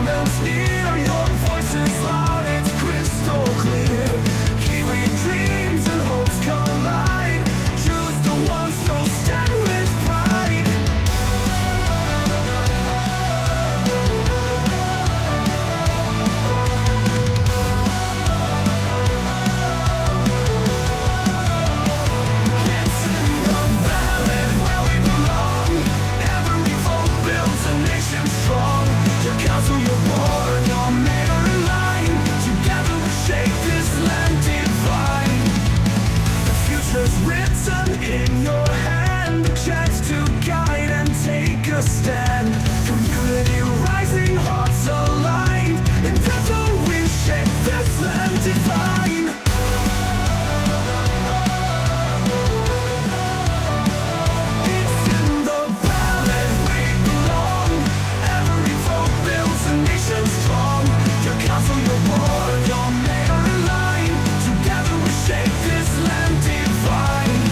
government's near, your voice is loud, it's crystal clear. Kiwi dreams and hopes collide. Choose the ones who stand with pride. It's in the ballot where we belong. Every vote builds a nation strong. Your council, your board, your mayor in line. Together we shape this land divine. The future's written in your hand. A chance to guide and take a stand. Community rising, hearts aligned. And together we shape this land divine. It's in the ballot we belong. Every vote builds a nation strong. Your council, your board, your mayor in line. Together we shape this land divine.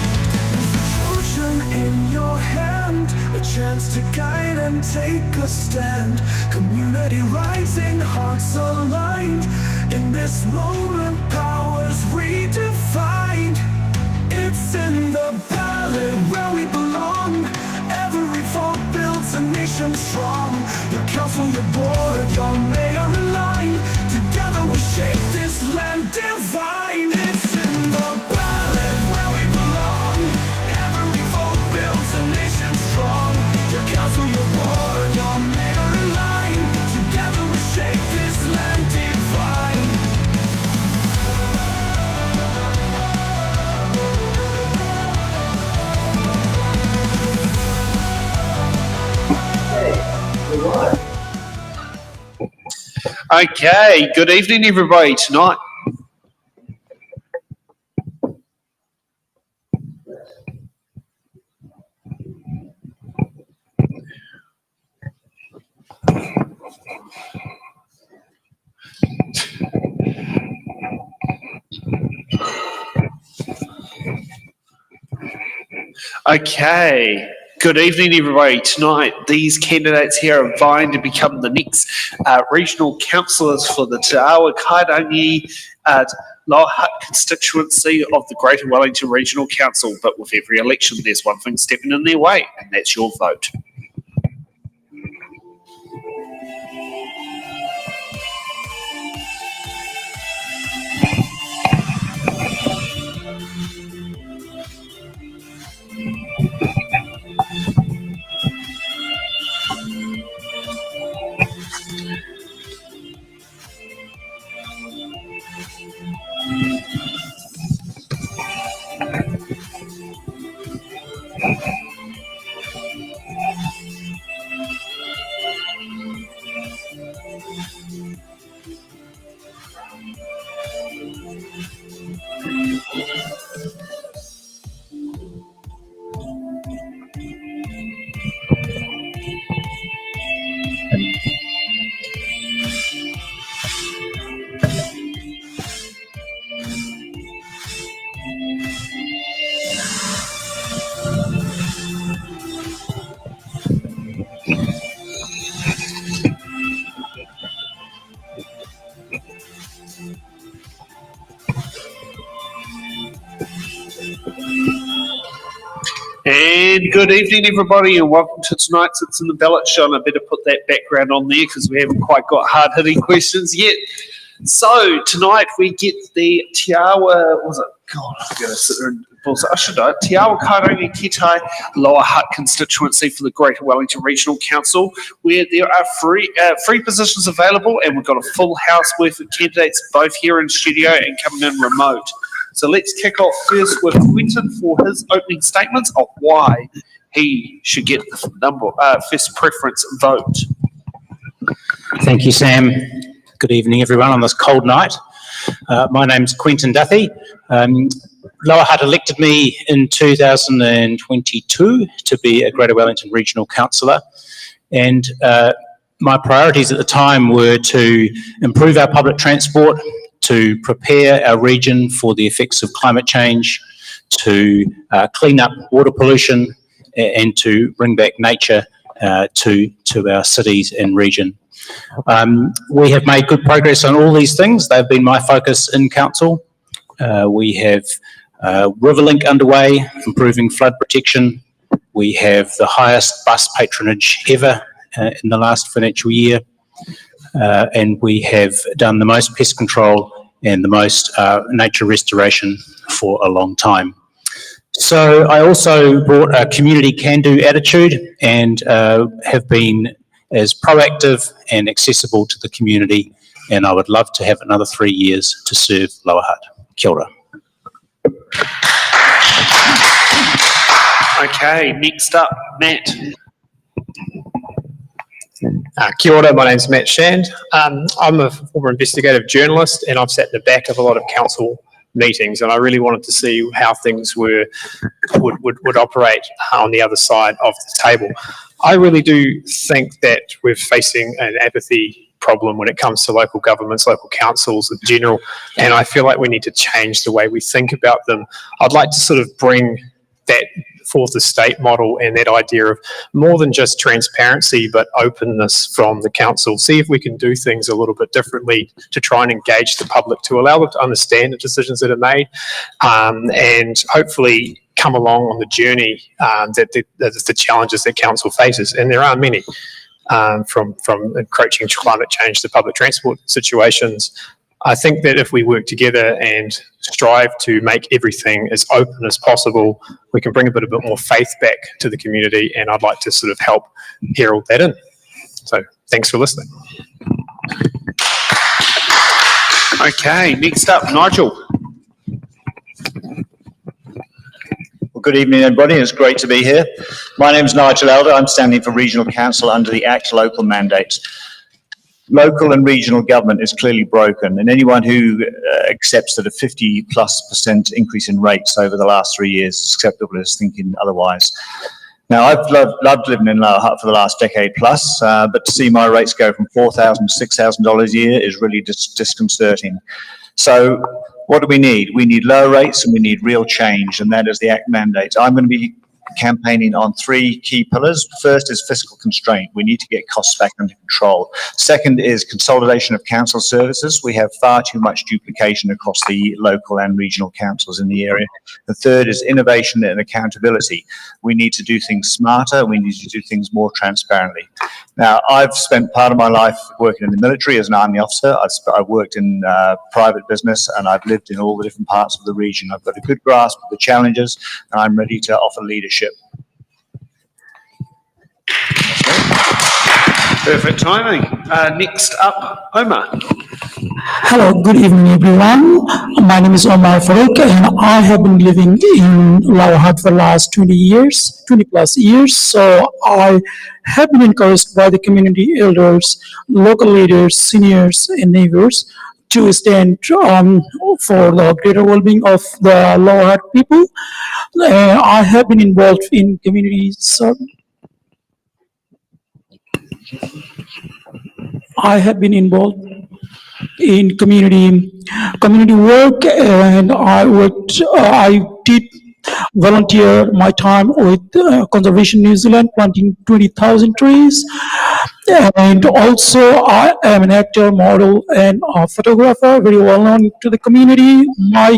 Fusion in your hand, a chance to guide and take a stand. Community rising, hearts aligned. In this moment, powers redefined. It's in the ballot where we belong. Every vote builds a nation strong. Your council, your board, your mayor in line. Together we shape this land divine. It's in the ballot where we belong. Every vote builds a nation strong. Your council, your board, your mayor in line. Together we shape this land divine. Okay, good evening everybody tonight. Okay, good evening everybody. Tonight, these candidates here are vying to become the next regional councillors for the Awa Kairangi Lower Hutt Constituency of the Greater Wellington Regional Council. But with every election, there's one thing stepping in their way, and that's your vote. And good evening, everybody, and welcome to tonight's It's in the Ballot show. And I better put that background on there because we haven't quite got hard-hitting questions yet. So tonight we get the Te Awa, was it? God, I'm going to sit there and I should know. Te Awa Kairangi Kitai Lower Hutt Constituency for the Greater Wellington Regional Council, where there are free positions available, and we've got a full house worth of candidates both here in studio and coming in remote. So let's kick off first with Quentin for his opening statements of why he should get the first preference vote. Thank you, Sam. Good evening, everyone, on this cold night. My name's Quentin Duthie. Lower Hutt elected me in 2022 to be a Greater Wellington Regional Councillor, and my priorities at the time were to improve our public transport, to prepare our region for the effects of climate change, to clean up water pollution, and to bring back nature to our cities and region. We have made good progress on all these things. They've been my focus in council. We have Riverlink underway, improving flood protection. We have the highest bus patronage ever in the last financial year. And we have done the most pest control and the most nature restoration for a long time. So I also brought a community can-do attitude and have been as proactive and accessible to the community, and I would love to have another 3 years to serve Lower Hutt. Kia ora. Okay, next up, Matt. Kia ora, my name's Matt Shand. I'm a former investigative journalist and I've sat in the back of a lot of council meetings, and I really wanted to see how things would operate on the other side of the table. I really do think that we're facing an apathy problem when it comes to local governments, local councils in general, and I feel like we need to change the way we think about them. I'd like to sort of bring that fourth estate model and that idea of more than just transparency but openness from the council. See if we can do things a little bit differently to try and engage the public, to allow them to understand the decisions that are made, and hopefully come along on the journey that the challenges that council faces, and there are many, from encroaching climate change to public transport situations. I think that if we work together and strive to make everything as open as possible, we can bring a bit more faith back to the community, and I'd like to sort of help herald that in. So thanks for listening. Okay, next up, Nigel. Well, good evening, everybody. It's great to be here. My name is Nigel Elder. I'm standing for Regional Council under the Act Local Mandate. Local and regional government is clearly broken, and anyone who accepts that a 50+% increase in rates over the last 3 years is acceptable is thinking otherwise. Now, I've loved living in Lower Hutt for the last decade plus, but to see my rates go from $4,000 to $6,000 a year is really disconcerting. So what do we need? We need lower rates and we need real change, and that is the Act mandate. I'm going to be campaigning on 3 key pillars. First is fiscal constraint. We need to get costs back under control. Second is consolidation of council services. We have far too much duplication across the local and regional councils in the area. The third is innovation and accountability. We need to do things smarter. We need to do things more transparently. Now, I've spent part of my life working in the military as an army officer. I've worked in private business, and I've lived in all the different parts of the region. I've got a good grasp of the challenges, and I'm ready to offer leadership. Perfect timing. Next up, Omar. Hello, good evening everyone. My name is Omar Farouk and I have been living in Lower Hutt for the last 20 plus years. So I have been encouraged by the community elders, local leaders, seniors and neighbors to stand for the greater well-being of the Lower Hutt people. I have been involved in community service. I have been involved in community work, and I did volunteer my time with Conservation New Zealand, planting 20,000 trees. And also I am an actor, model, and a photographer, very well known to the community. My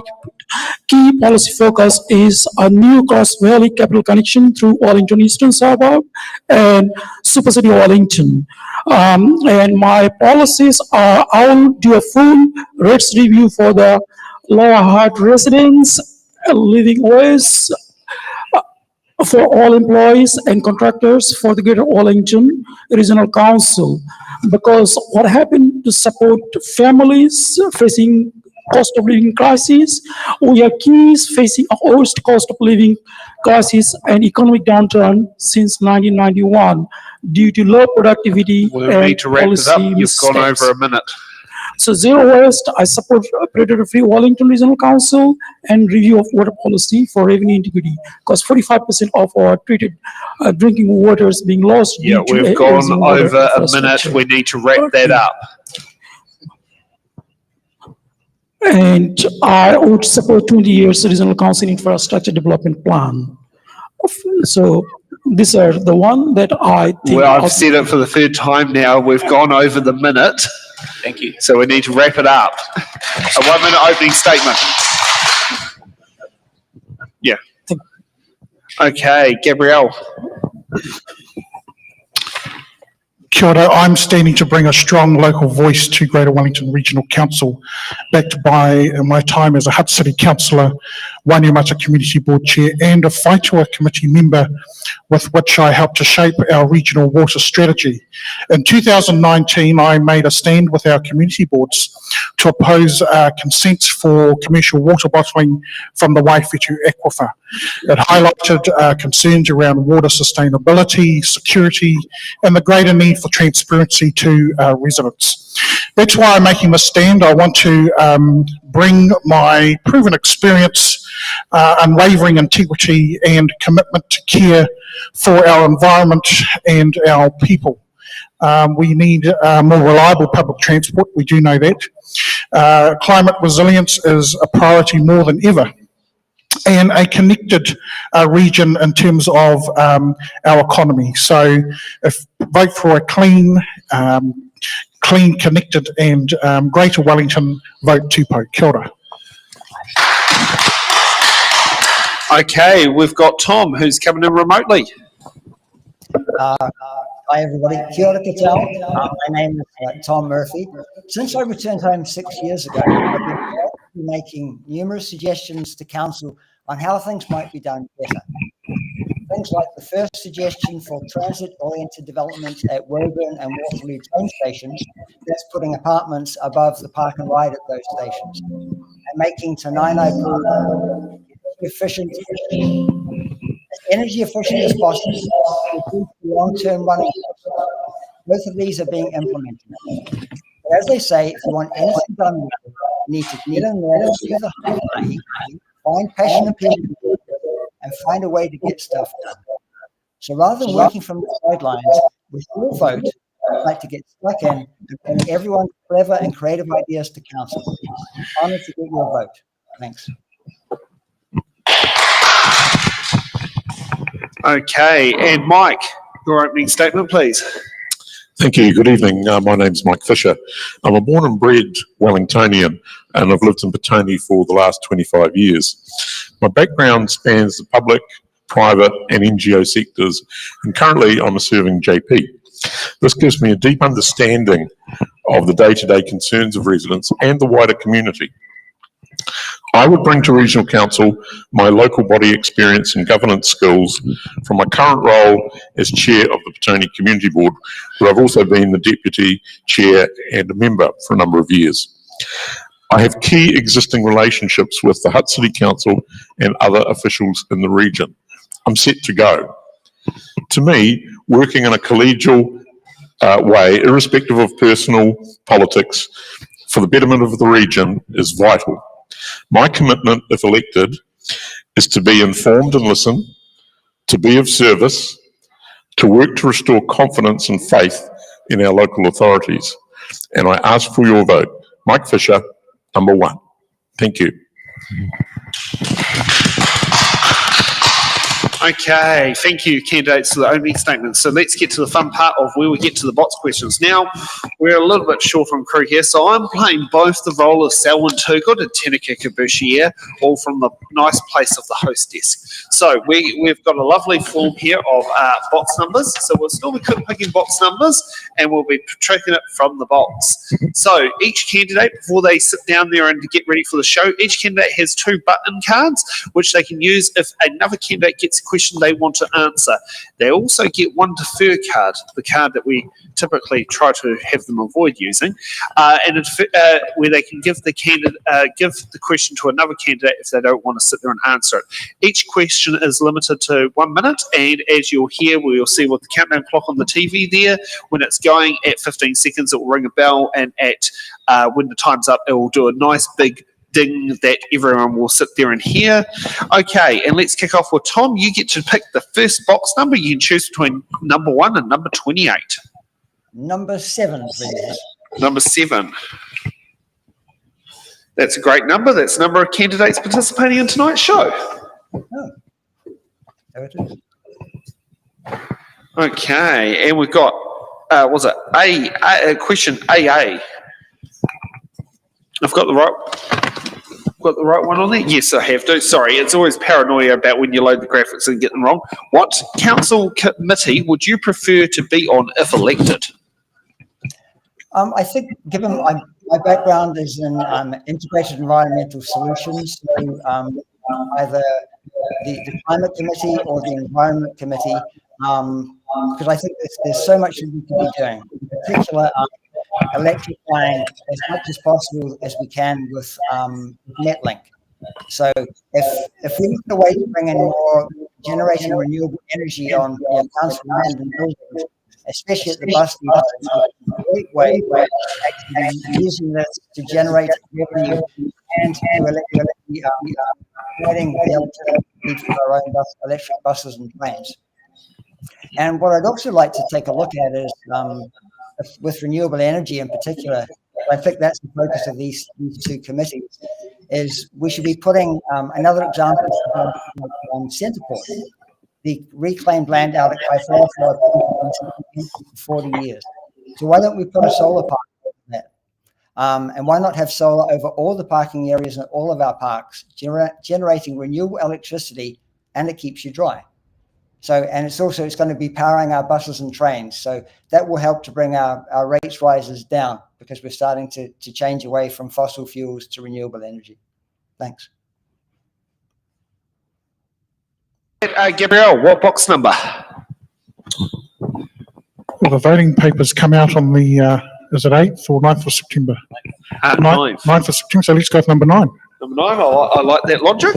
key policy focus is a new Cross Valley capital connection through Wellington Eastern Suburb and Super City Wellington. And my policies are, I will do a full rates review for the Lower Hutt residents, living ways for all employees and contractors for the Greater Wellington Regional Council. Because what happened to support families facing cost of living crisis, we are keys facing a worst cost of living crisis and economic downturn since 1991 due to low productivity We'll and need to wrap it up. policy You've gone missteps. over a minute. So zero waste, I support predator-free Wellington Regional Council and review of water policy for revenue integrity, because 45% of our treated drinking water is being lost. Yeah, due to we've gone aging water over a minute. infrastructure. We need to wrap that up. And I would support 20 years regional council infrastructure development plan. So these are the one that I think. Well, I've said it for the third time now. We've gone over the minute. Thank you. So we need to wrap it up. A 1 minute opening statement. Yeah. Okay, Gabrielle. Kia ora, I'm standing to bring a strong local voice to Greater Wellington Regional Council, backed by my time as a Hutt City Councillor, Wainuiomata Community Board Chair and a Whaitua Committee member with which I helped to shape our regional water strategy. In 2019, I made a stand with our community boards to oppose consent for commercial water bottling from the Waifetu aquifer. It highlighted concerns around water sustainability, security, and the greater need for transparency to residents. That's why I'm making this stand. I want to bring my proven experience, unwavering integrity and commitment to care for our environment and our people. We need more reliable public transport, we do know that. Climate resilience is a priority more than ever, and a connected region in terms of our economy. So vote for a clean, connected and Greater Wellington, vote Tupou. Kia ora. Okay, we've got Tom, who's coming in remotely. Hi everybody, kia ora koutou. My name is Tom Murphy. Since I returned home 6 years ago, I've been making numerous suggestions to council on how things might be done better. Things like the first suggestion for transit-oriented development at Woburn and Waterloo train stations, that's putting apartments above the park and ride at those stations, and making Tanainai efficient, as energy efficient as possible, reduce the long-term running costs. Both of these are being implemented. But as they say, if you want anything done, you need to get in there, do the hard way, find passionate people, and find a way to get stuff done. So rather than working from the sidelines, with your vote, I'd like to get stuck in and bring everyone's clever and creative ideas to council. I'm honored to get your vote. Thanks. Okay, and Mike, your opening statement, please. Thank you. Good evening. My name's Mike Fisher. I'm a born and bred Wellingtonian and I've lived in Petone for the last 25 years. My background spans the public, private and NGO sectors, and currently I'm a serving JP. This gives me a deep understanding of the day-to-day concerns of residents and the wider community. I would bring to Regional Council my local body experience and governance skills from my current role as Chair of the Petone Community Board, where I've also been the Deputy Chair and a member for a number of years. I have key existing relationships with the Hutt City Council and other officials in the region. I'm set to go. To me, working in a collegial way, irrespective of personal politics, for the betterment of the region is vital. My commitment, if elected, is to be informed and listen, to be of service, to work to restore confidence and faith in our local authorities. And I ask for your vote. Mike Fisher, number 1. Thank you. Okay, thank you, candidates, for the opening statements. So let's get to the fun part of where we get to the box questions. Now, we're a little bit short on crew here, so I'm playing both the role of Selwyn Turgood and Tenika Kabushia, all from the nice place of the host desk. So we've got a lovely form here of box numbers. So we'll still be picking box numbers, and we'll be tracking it from the box. So each candidate, before they sit down there and get ready for the show, each candidate has 2 button cards, which they can use if another candidate gets a question they want to answer. They also get 1 defer card, the card that we typically try to have them avoid using, and where they can give the candidate give the question to another candidate if they don't want to sit there and answer it. Each question is limited to 1 minute, and as you'll hear, you'll see with the countdown clock on the TV there, when it's going at 15 seconds, it will ring a bell, and at when the time's up, it will do a nice big ding that everyone will sit there and hear. Okay, and let's kick off with Tom. You get to pick the first box number. You can choose between number 1 and number 28. Number 7, please. Number 7. That's a great number. That's the number of candidates participating in tonight's show. Oh, there it is. Okay, and we've got, was it question AA? I've got the right one on there? Yes, I have to. Sorry, it's always paranoia about when you load the graphics and get them wrong. What council committee would you prefer to be on if elected? I think, given my background is in integrated environmental solutions, so either the climate committee or the environment committee, because I think there's so much that we can be doing. In particular, electrifying as much as possible as we can with Netlink. So if we look at a way to bring in more generating renewable energy on council land and buildings, especially at the bus depots, it's a great way of actually using this to generate revenue and to providing the electricity for our own electric buses and trains. And what I'd also like to take a look at is, with renewable energy in particular, I think that's the focus of these two committees, is we should be putting another example on Centreport, the reclaimed land out at Kaifara for 40 years. So why don't we put a solar park over that? And why not have solar over all the parking areas in all of our parks, generating renewable electricity, and it keeps you dry. So, and it's going to be powering our buses and trains. So that will help to bring our rates rises down, because we're starting to change away from fossil fuels to renewable energy. Thanks. Gabrielle, what box number? Well, the voting papers come out on the, is it 8th or 9th of September? 9th. 9th of September, so let's go with number 9. Number 9, I like that logic.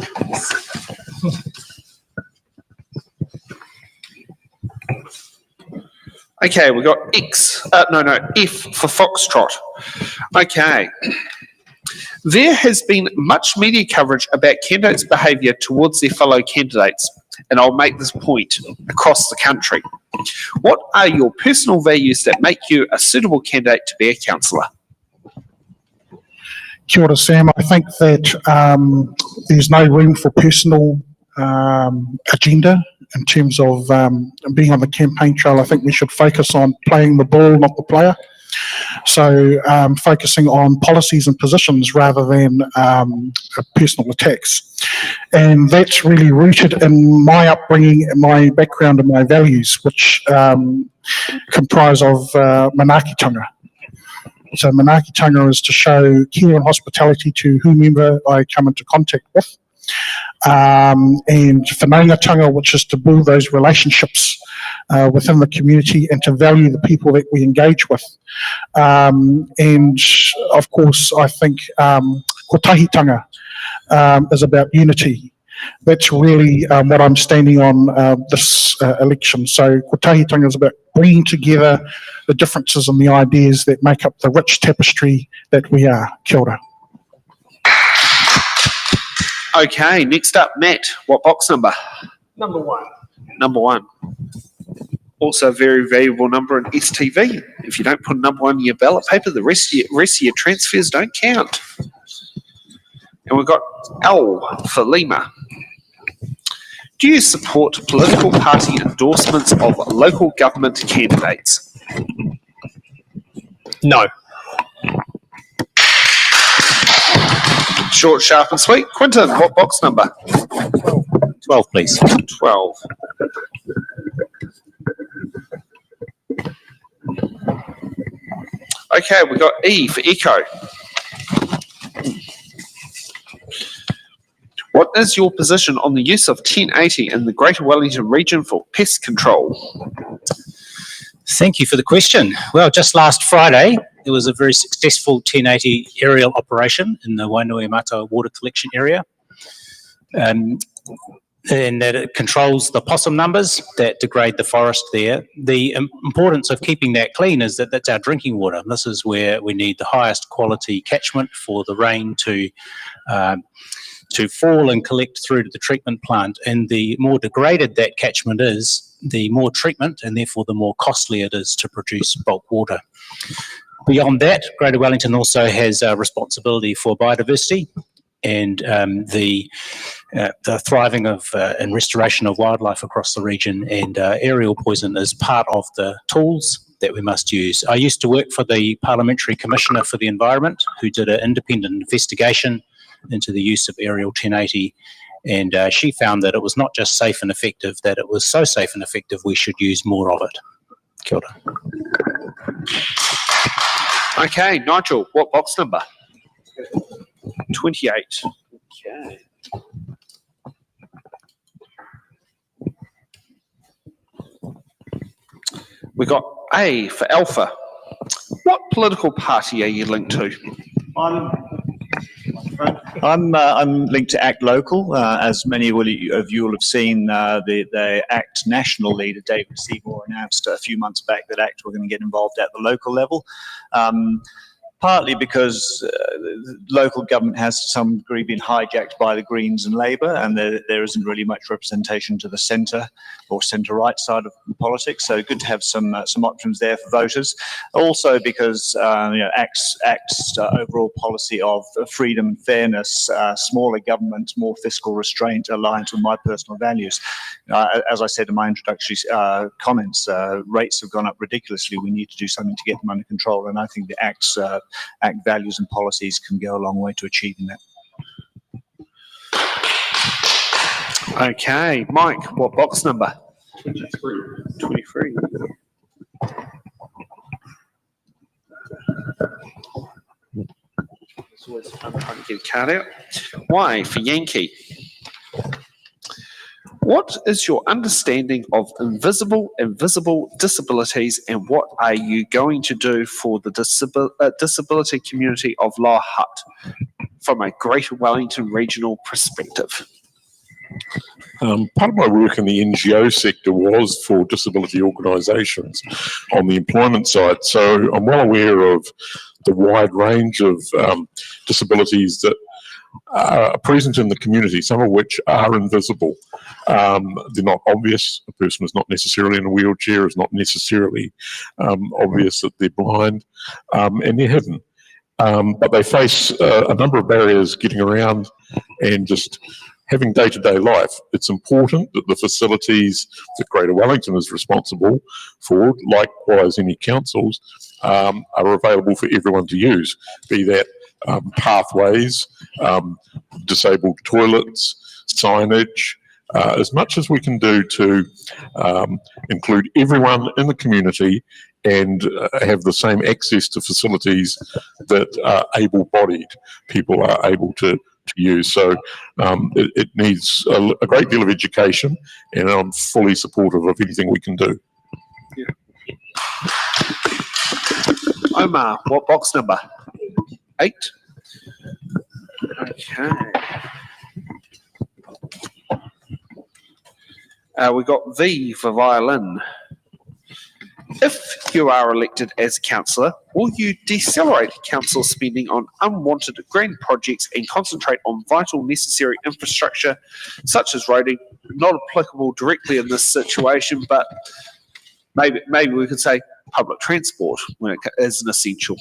Okay, we've got F for Foxtrot. Okay. There has been much media coverage about candidates' behaviour towards their fellow candidates, and I'll make this point across the country. What are your personal values that make you a suitable candidate to be a councillor? Kia ora, Sam. I think that there's no room for personal agenda in terms of being on the campaign trail. I think we should focus on playing the ball, not the player. So focusing on policies and positions rather than personal attacks. And that's really rooted in my upbringing, my background and my values, which comprise of manaakitanga. So manaakitanga is to show care and hospitality to whomever I come into contact with. And whanaungatanga, which is to build those relationships within the community and to value the people that we engage with. And of course, I think kotahitanga is about unity. That's really what I'm standing on this election. So kotahitanga is about bringing together the differences and the ideas that make up the rich tapestry that we are. Kia ora. Okay, next up, Matt. What box number? Number 1. Number 1. Also a very valuable number in STV. If you don't put number 1 in your ballot paper, the rest of your transfers don't count. And we've got L for Lima. Do you support political party endorsements of local government candidates? No. Short, sharp and sweet. Quinton, what box number? 12, please. 12. Okay, we've got E for Echo. What is your position on the use of 1080 in the Greater Wellington region for pest control? Thank you for the question. Well, just last Friday, there was a very successful 1080 aerial operation in the Wainuiomata water collection area. And that it controls the possum numbers that degrade the forest there. The importance of keeping that clean is that that's our drinking water. This is where we need the highest quality catchment for the rain to fall and collect through to the treatment plant. And the more degraded that catchment is, the more treatment and therefore the more costly it is to produce bulk water. Beyond that, Greater Wellington also has a responsibility for biodiversity. and the thriving of and restoration of wildlife across the region, and aerial poison is part of the tools that we must use. I used to work for the Parliamentary Commissioner for the Environment, who did an independent investigation into the use of aerial 1080, and she found that it was not just safe and effective, that it was so safe and effective we should use more of it. Kia ora. Okay, Nigel, what box number? 28. Okay. We got A for Alpha. What political party are you linked to? I'm linked to ACT Local. As many of you will have seen, the ACT national leader, David Seymour, announced a few months back that ACT were going to get involved at the local level. Partly because local government has to some degree been hijacked by the Greens and Labour, and there isn't really much representation to the centre or centre-right side of politics. So good to have some options there for voters. Also because ACT's overall policy of freedom and fairness, smaller government, more fiscal restraint aligns with my personal values. As I said in my introductory comments, rates have gone up ridiculously. We need to do something to get them under control, and I think the ACT values and policies can go a long way to achieving that. Okay, Mike, what box number? 23. 23. It's always fun trying to get a card out. Y for Yankee. What is your understanding of invisible and visible disabilities, and what are you going to do for the disability community of Lower Hutt from a Greater Wellington regional perspective? Part of my work in the NGO sector was for disability organisations on the employment side, so I'm well aware of the wide range of disabilities that are present in the community, some of which are invisible. They're not obvious. A person is not necessarily in a wheelchair, is not necessarily obvious that they're blind, and they're hidden. But they face a number of barriers getting around and just having day-to-day life. It's important that the facilities that Greater Wellington is responsible for, likewise any councils, are available for everyone to use, be that pathways, disabled toilets, signage, as much as we can do to include everyone in the community and have the same access to facilities that able-bodied people are able to use. So it needs a great deal of education, and I'm fully supportive of anything we can do. Yeah. Omar, what box number? 8. Okay. We got V for violin. If you are elected as councillor, will you decelerate council spending on unwanted grand projects and concentrate on vital necessary infrastructure such as roading? Not applicable directly in this situation, but maybe we could say public transport when it is an essential.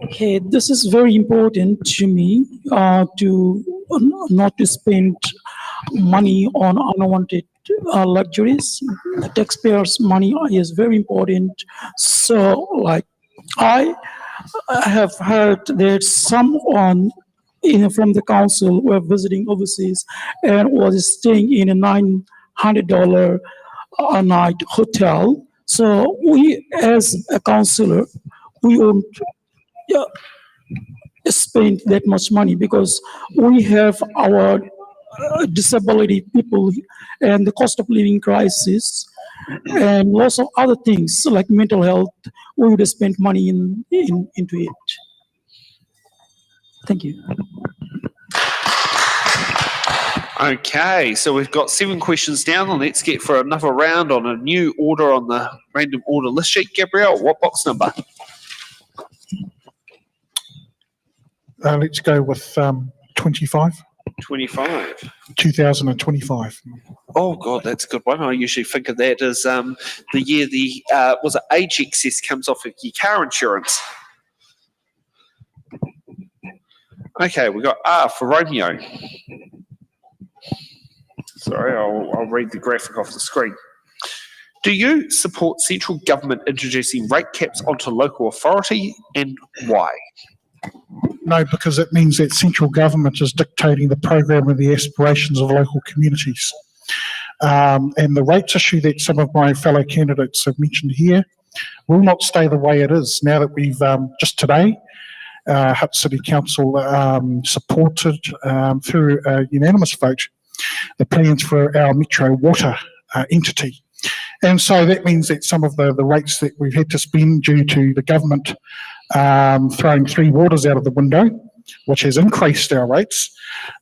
Okay, this is very important to me, to not to spend money on unwanted luxuries. The taxpayers' money is very important. So, like, I have heard that someone from the council were visiting overseas and was staying in a $900 a night hotel. So we, as a councillor, we won't spend that much money because we have our disability people and the cost of living crisis and lots of other things like mental health. We would spend money into it. Thank you. Okay, so we've got 7 questions down, and let's get for another round on a new order on the random order list sheet. Gabrielle, what box number? let's go with 25, 25. 2025. Oh God, that's a good one. I usually think of that as the year the was it age excess comes off of your car insurance. Okay, we got R for Romeo. Sorry, I'll read the graphic off the screen. Do you support central government introducing rate caps onto local authority, and why? No, because it means that central government is dictating the program and the aspirations of local communities. And the rates issue that some of my fellow candidates have mentioned here will not stay the way it is. Now that we've just today, Hutt City Council supported through a unanimous vote the plans for our Metro Water entity. And so that means that some of the rates that we've had to spend due to the government throwing three waters out of the window, which has increased our rates,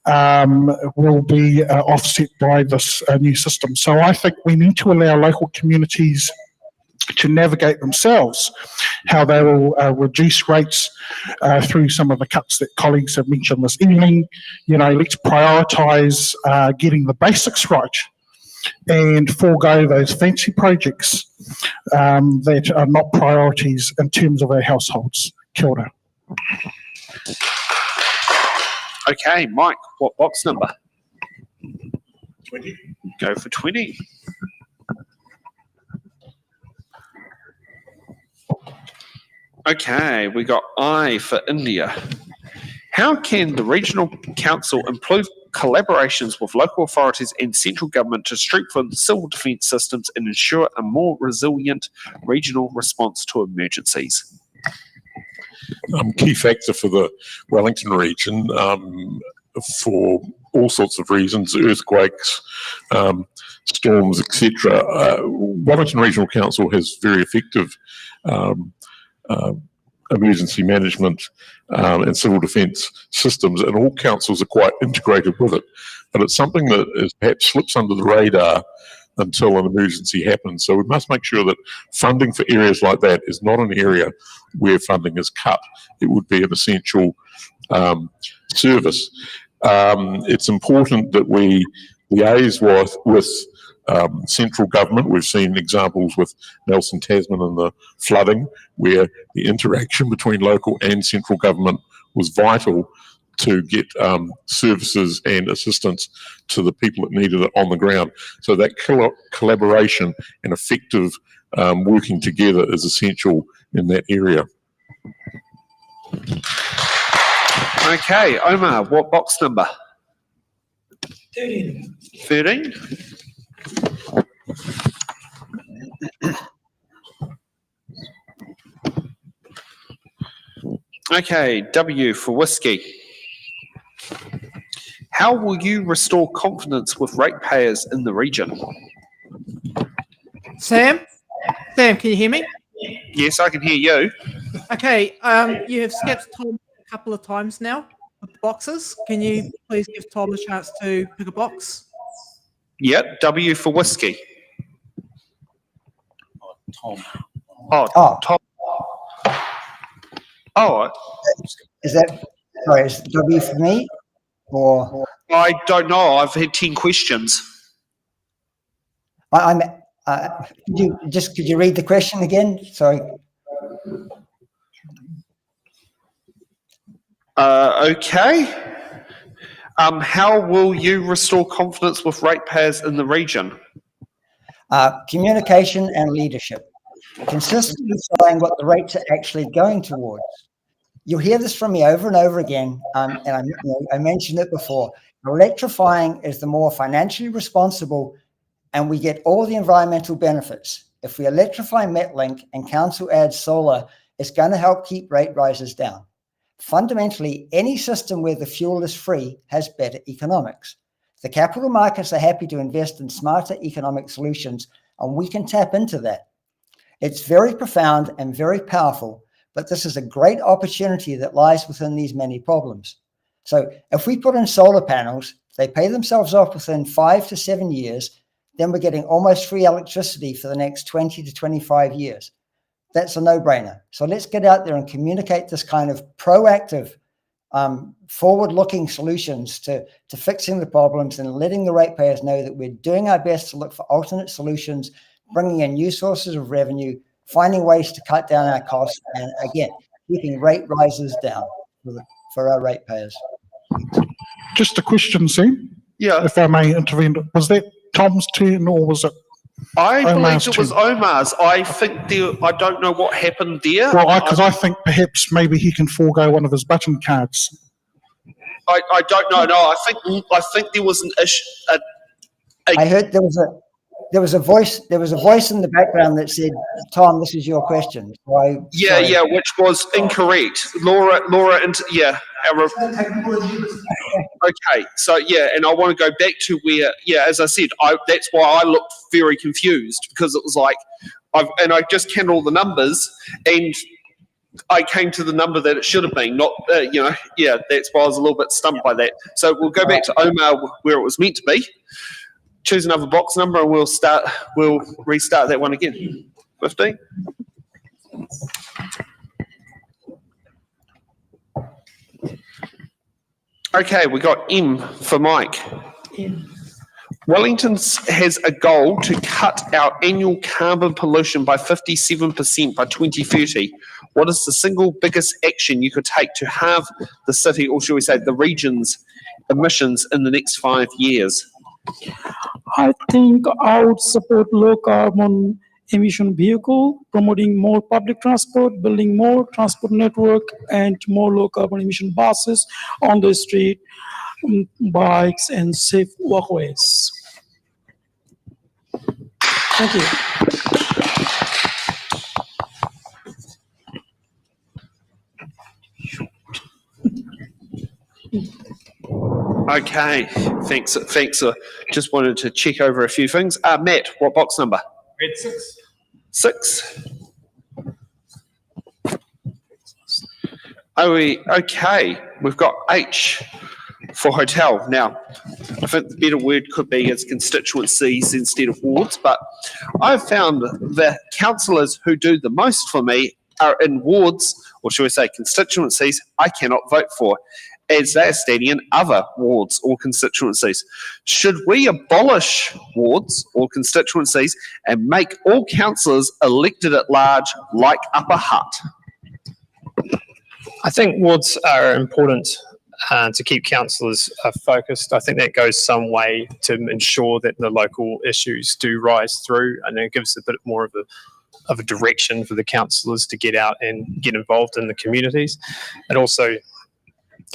will be offset by this new system. So I think we need to allow local communities to navigate themselves how they will reduce rates through some of the cuts that colleagues have mentioned this evening. You know, let's prioritise getting the basics right and forego those fancy projects that are not priorities in terms of our households. Kia ora. Okay, Mike, what box number? 20. Go for 20. Okay, we got I for India. How can the regional council improve collaborations with local authorities and central government to strengthen civil defence systems and ensure a more resilient regional response to emergencies? Key factor for the Wellington region, for all sorts of reasons, earthquakes, storms, etc. Wellington Regional Council has very effective emergency management and civil defence systems, and all councils are quite integrated with it. But it's something that is perhaps slips under the radar until an emergency happens. So we must make sure that funding for areas like that is not an area where funding is cut. It would be an essential service. It's important that we liaise with central government. We've seen examples with Nelson Tasman and the flooding, where the interaction between local and central government was vital to get services and assistance to the people that needed it on the ground. So that collaboration and effective working together is essential in that area. Okay, Omar, what box number? 13. 13? Okay, W for whiskey. How will you restore confidence with ratepayers in the region? Sam? Sam, can you hear me? Yes, I can hear you. Okay, you have skipped Tom a couple of times now with the boxes. Can you please give Tom a chance to pick a box? Yep, W for whiskey. Tom. Oh, Tom. Oh, Is that, sorry, is W for me? Or I don't know. I've had 10 questions. I'm, could you read the question again? Sorry. Okay. How will you restore confidence with ratepayers in the region? Communication and leadership. Consistently saying what the rates are actually going towards. You'll hear this from me over and over again, and I mentioned it before. Electrifying is the more financially responsible, and we get all the environmental benefits. If we electrify Metlink and council adds solar, it's going to help keep rate rises down. Fundamentally, any system where the fuel is free has better economics. The capital markets are happy to invest in smarter economic solutions, and we can tap into that. It's very profound and very powerful, but this is a great opportunity that lies within these many problems. So if we put in solar panels, they pay themselves off within 5 to 7 years, then we're getting almost free electricity for the next 20 to 25 years. That's a no-brainer. So let's get out there and communicate this kind of proactive forward-looking solutions to fixing the problems and letting the ratepayers know that we're doing our best to look for alternate solutions, bringing in new sources of revenue, finding ways to cut down our costs, and again, keeping rate rises down for our ratepayers. Just a question, Sam, Yeah, if I may intervene. Was that Tom's turn or was it? I Omar's believe it was turn? Omar's. I think I don't know what happened there. Well, because I think perhaps maybe he can forego one of his button cards. I don't know. No, I think there was an issue. I heard there was a voice in the background that said, "Tom, this is your question." So Yeah, which was incorrect. Laura, yeah. Okay, so yeah, and I want to go back to where, yeah, as I said, that's why I looked very confused, because it was like, I just counted all the numbers, and I came to the number that it should have been, not, yeah, that's why I was a little bit stumped by that. So we'll go back to Omar where it was meant to be. Choose another box number, and we'll restart that one again. 15. Okay, we got M for Mike. Wellington has a goal to cut our annual carbon pollution by 57% by 2030. What is the single biggest action you could take to halve the city, or should we say the region's emissions in the next 5 years? I think I would support low carbon emission vehicle, promoting more public transport, building more transport network, and more low carbon emission buses on the street, bikes, and safe walkways. Thank you. Okay, thanks. Just wanted to check over a few things. Matt, what box number? Red 6. 6. Okay, we've got H for hotel. Now, I think the better word could be as constituencies instead of wards, but I've found the councillors who do the most for me are in wards, or should we say constituencies, I cannot vote for, as they are standing in other wards or constituencies. Should we abolish wards or constituencies and make all councillors elected at large like Upper Hutt? I think wards are important to keep councillors focused. I think that goes some way to ensure that the local issues do rise through, and it gives a bit more of a direction for the councillors to get out and get involved in the communities. It also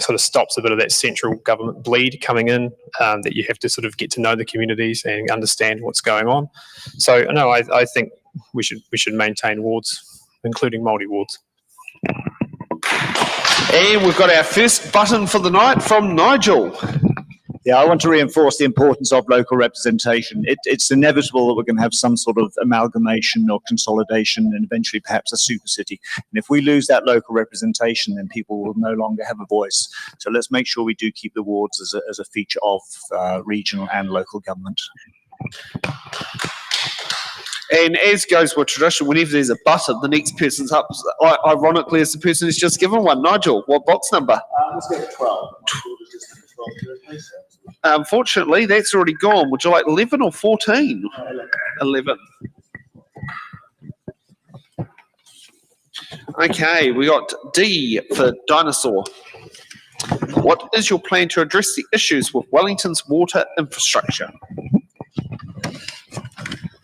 sort of stops a bit of that central government bleed coming in, that you have to sort of get to know the communities and understand what's going on. So no, I think we should maintain wards, including multi-wards. And we've got our first button for the night from Nigel. Yeah, I want to reinforce the importance of local representation. It's inevitable that we're going to have some sort of amalgamation or consolidation and eventually perhaps a super city. And if we lose that local representation, then people will no longer have a voice. So let's make sure we do keep the wards as a feature of regional and local government. And as goes with tradition, whenever there's a button, the next person's up, ironically, as the person who's just given one. Nigel, what box number? Let's go to 12. Unfortunately, that's already gone. Would you like 11 or 14? 11. Okay, we got D for dinosaur. What is your plan to address the issues with Wellington's water infrastructure?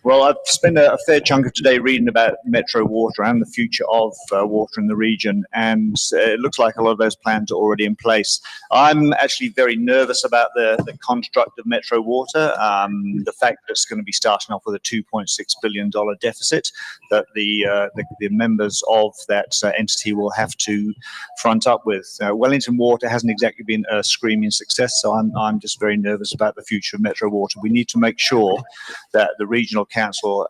Well, I've spent a fair chunk of today reading about Metro Water and the future of water in the region, and it looks like a lot of those plans are already in place. I'm actually very nervous about the construct of Metro Water, the fact that it's going to be starting off with a $2.6 billion deficit that the members of that entity will have to front up with. Wellington Water hasn't exactly been a screaming success, so I'm just very nervous about the future of Metro Water. We need to make sure that the regional council,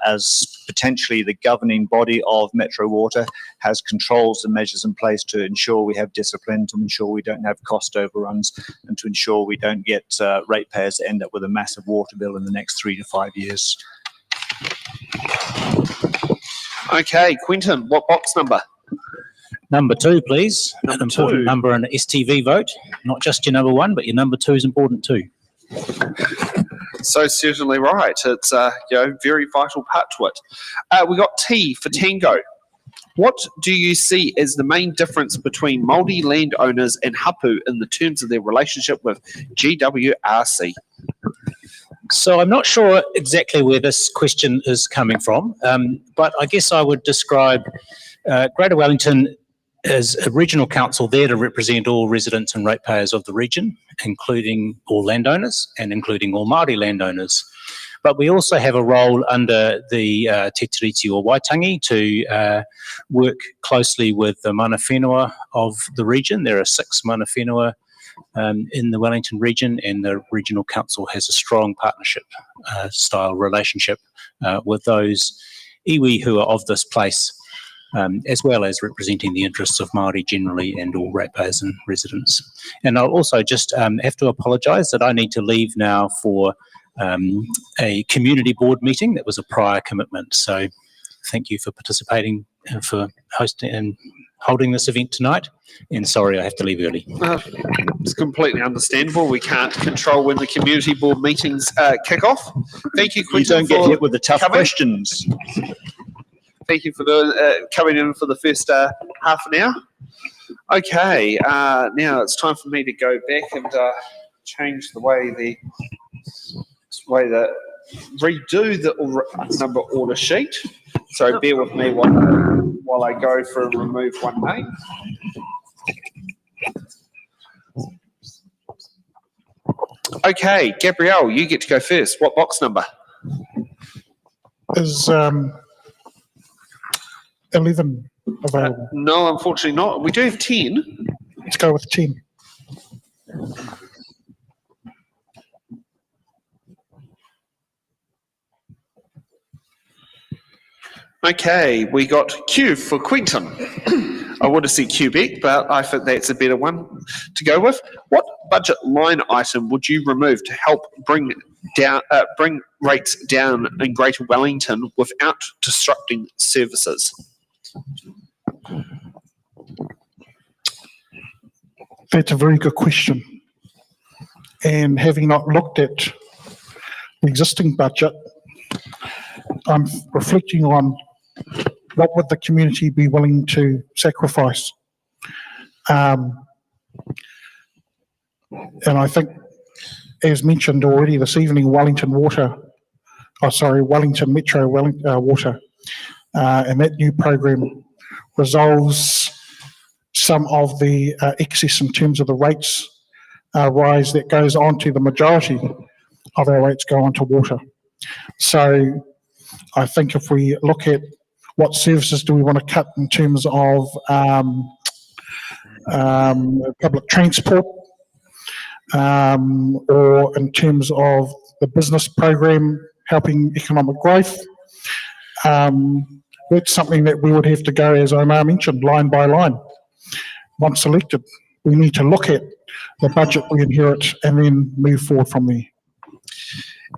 as potentially the governing body of Metro Water, has controls and measures in place to ensure we have discipline, to ensure we don't have cost overruns, and to ensure we don't get ratepayers that end up with a massive water bill in the next 3 to 5 years. Okay, Quentin, what box number? Number 2, please. Number An important 2. number in an STV vote. Not just your number 1, but your number 2 is important too. So certainly right. It's very vital part to it. We got T for Tango. What do you see as the main difference between Māori landowners and hapu in the terms of their relationship with GWRC? So I'm not sure exactly where this question is coming from, but I guess I would describe Greater Wellington as a regional council there to represent all residents and ratepayers of the region, including all landowners and including all Māori landowners. But we also have a role under the Te Tiriti o Waitangi to work closely with the mana whenua of the region. There are 6 mana whenua in the Wellington region, and the regional council has a strong partnership style relationship with those iwi who are of this place, as well as representing the interests of Māori generally and all ratepayers and residents. And I'll also just have to apologise that I need to leave now for a community board meeting. That was a prior commitment. So thank you for participating and for hosting and holding this event tonight. And sorry, I have to leave early. It's completely understandable. We can't control when the community board meetings kick off. Thank you, Quentin. You don't get hit with the tough questions. Thank you for coming in for the first half an hour. Okay, now it's time for me to go back and change the way that redo the number order sheet. So bear with me while I go for and remove one name. Okay, Gabrielle, you get to go first. What box number? Is 11 available? No, unfortunately not. We do have 10. Let's go with 10. Okay, we got Q for Quentin. I would have said Quebec, but I think that's a better one to go with. What budget line item would you remove to help bring rates down in Greater Wellington without disrupting services? That's a very good question. And having not looked at the existing budget, I'm reflecting on what would the community be willing to sacrifice. And I think, as mentioned already this evening, Wellington Metro Water, and that new program resolves some of the excess in terms of the rates rise that goes on to the majority of our rates go onto water. So I think if we look at what services do we want to cut in terms of public transport, or in terms of the business program helping economic growth, that's something that we would have to go, as Omar mentioned, line by line. Once elected, we need to look at the budget we inherit and then move forward from there.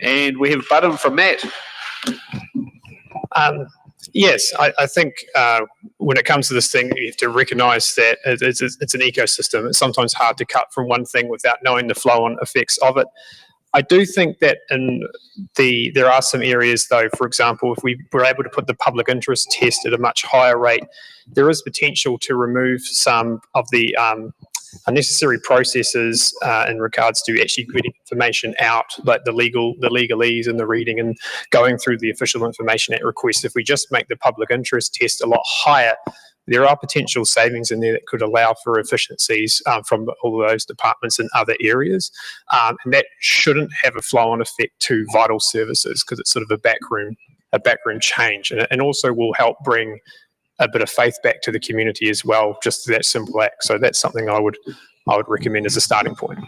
And we have a button from Matt. Yes, I think when it comes to this thing, you have to recognise that it's an ecosystem. It's sometimes hard to cut from one thing without knowing the flow-on effects of it. I do think that there are some areas, though, for example, if we were able to put the public interest test at a much higher rate, there is potential to remove some of the unnecessary processes in regards to actually getting information out, like the legalese and the reading and going through the Official Information Act request. If we just make the public interest test a lot higher, there are potential savings in there that could allow for efficiencies from all of those departments in other areas. And that shouldn't have a flow-on effect to vital services because it's sort of a backroom change, and also will help bring a bit of faith back to the community as well, just that simple act. So that's something I would recommend as a starting point.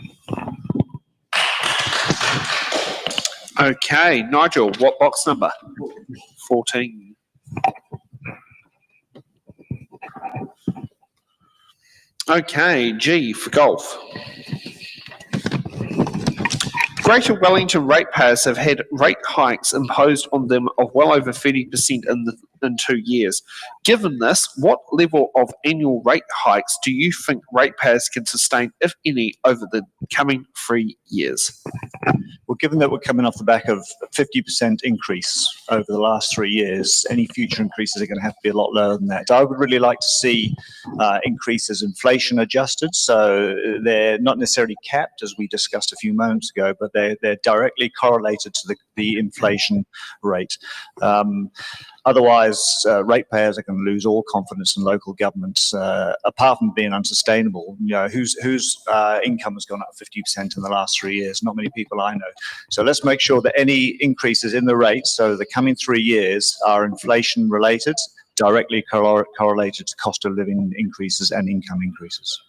Okay, Nigel, what box number? 14. Okay, G for golf. Greater Wellington ratepayers have had rate hikes imposed on them of well over 30% in the in 2 years. Given this, what level of annual rate hikes do you think ratepayers can sustain, if any, over the coming 3 years? Well, given that we're coming off the back of a 50% increase over the last 3 years, any future increases are going to have to be a lot lower than that. I would really like to see increases inflation adjusted, so they're not necessarily capped, as we discussed a few moments ago, but they're directly correlated to the inflation rate. Otherwise, ratepayers are going to lose all confidence in local governments, apart from being unsustainable. You know, whose income has gone up 50% in the last 3 years? Not many people I know. So let's make sure that any increases in the rates, so the coming 3 years, are inflation related, directly correlated to cost of living increases and income increases.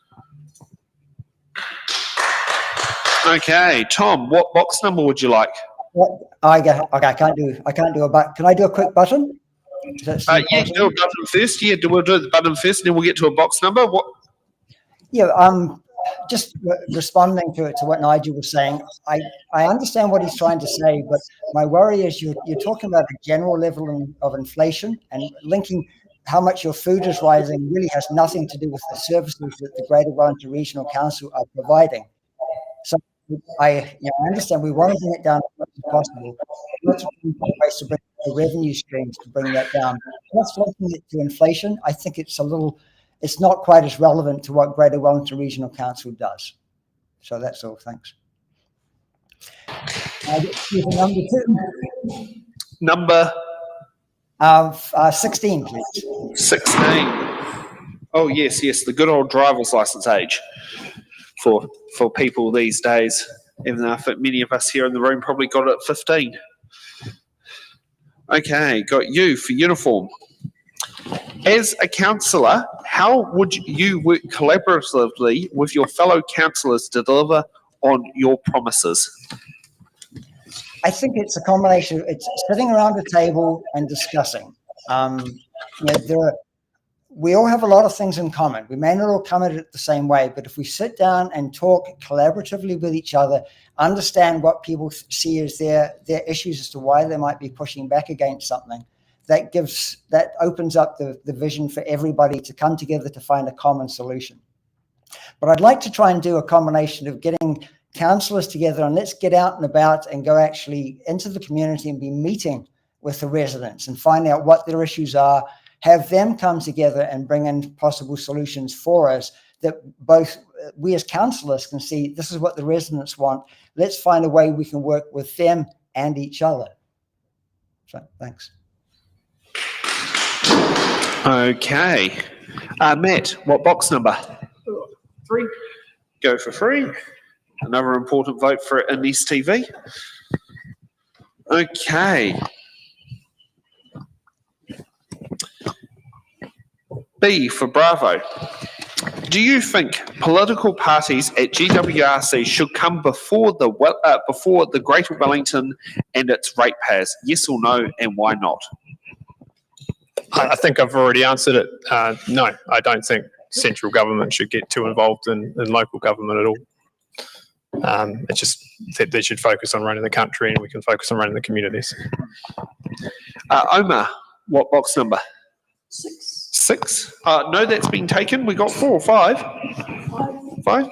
Okay, Tom, what box number would you like? I can't do a button. Can I do a quick button? Yeah, do a button first. Yeah, we'll do the button first, and then we'll get to a box number. What? Yeah, just responding to what Nigel was saying. I understand what he's trying to say, but my worry is you're talking about a general level of inflation, and linking how much your food is rising really has nothing to do with the services that the Greater Wellington Regional Council are providing. So I understand we want to bring it down as much as possible. Lots of ways to bring the revenue streams to bring that down. Plus, linking it to inflation, I think it's not quite as relevant to what Greater Wellington Regional Council does. So that's all. Thanks. Number 2. Number 16, please. 16. Oh, yes, the good old driver's license age for people these days, even though I think many of us here in the room probably got it at 15. Okay, got you for uniform. As a councillor, how would you work collaboratively with your fellow councillors to deliver on your promises? I think it's a combination. It's sitting around a table and discussing. We all have a lot of things in common. We may not all come at it the same way, but if we sit down and talk collaboratively with each other, understand what people see as their issues as to why they might be pushing back against something, that opens up the vision for everybody to come together to find a common solution. But I'd like to try and do a combination of getting councillors together and let's get out and about and go actually into the community and be meeting with the residents and find out what their issues are, have them come together and bring in possible solutions for us that both we as councillors can see this is what the residents want. Let's find a way we can work with them and each other. So, thanks. Okay. Matt, what box number? 3. Go for 3. Another important vote for NSTV. Okay. B for Bravo. Do you think political parties at GWRC should come before the Greater Wellington and its ratepayers? Yes or no, and why not? I think I've already answered it. No, I don't think central government should get too involved in local government at all. It's just that they should focus on running the country and we can focus on running the communities. Omar, what box number? 6. No, that's been taken. We got 4 or 5. 5.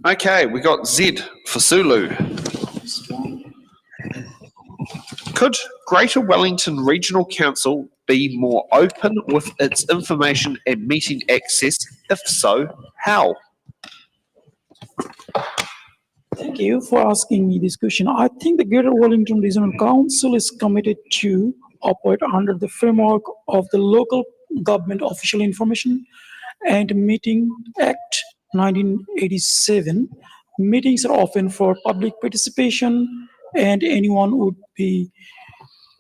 Okay, we got Z for Zulu. Could Greater Wellington Regional Council be more open with its information and meeting access? If so, how? Thank you for asking me this question. I think the Greater Wellington Regional Council is committed to operate under the framework of the Local Government Official Information and Meeting Act 1987. Meetings are open for public participation and anyone would be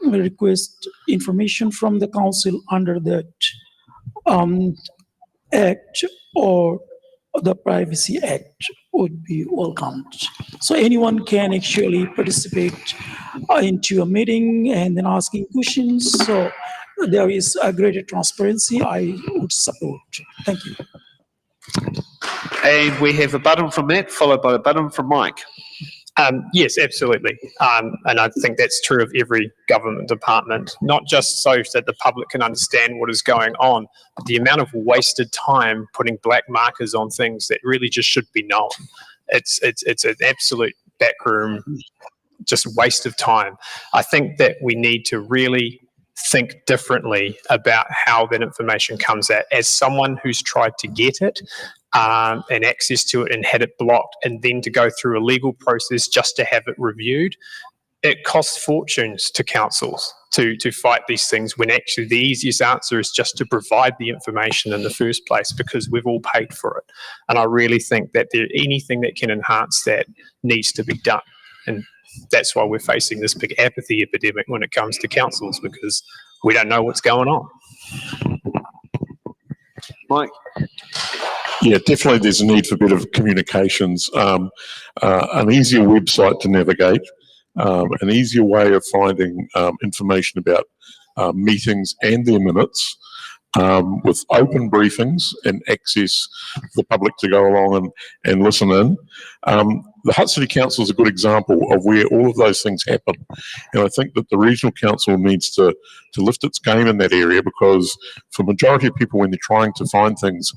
request information from the council under that act or the Privacy Act would be welcomed. So anyone can actually participate into a meeting and then asking questions. So there is a greater transparency I would support. Thank you. And we have a button from Matt, followed by a button from Mike. Yes, absolutely. And I think that's true of every government department, not just so that the public can understand what is going on, but the amount of wasted time putting black markers on things that really just should be known. It's an absolute backroom, just waste of time. I think that we need to really think differently about how that information comes out. As someone who's tried to get it, and access to it and had it blocked, and then to go through a legal process just to have it reviewed, it costs fortunes to councils to fight these things, when actually the easiest answer is just to provide the information in the first place, because we've all paid for it. And I really think that anything that can enhance that needs to be done. And that's why we're facing this big apathy epidemic when it comes to councils, because we don't know what's going on. Mike? Yeah, definitely there's a need for a bit of communications, an easier website to navigate, an easier way of finding information about meetings and their minutes, with open briefings and access for the public to go along and listen in. The Hutt City Council is a good example of where all of those things happen. And I think that the Regional Council needs to lift its game in that area, because for majority of people, when they're trying to find things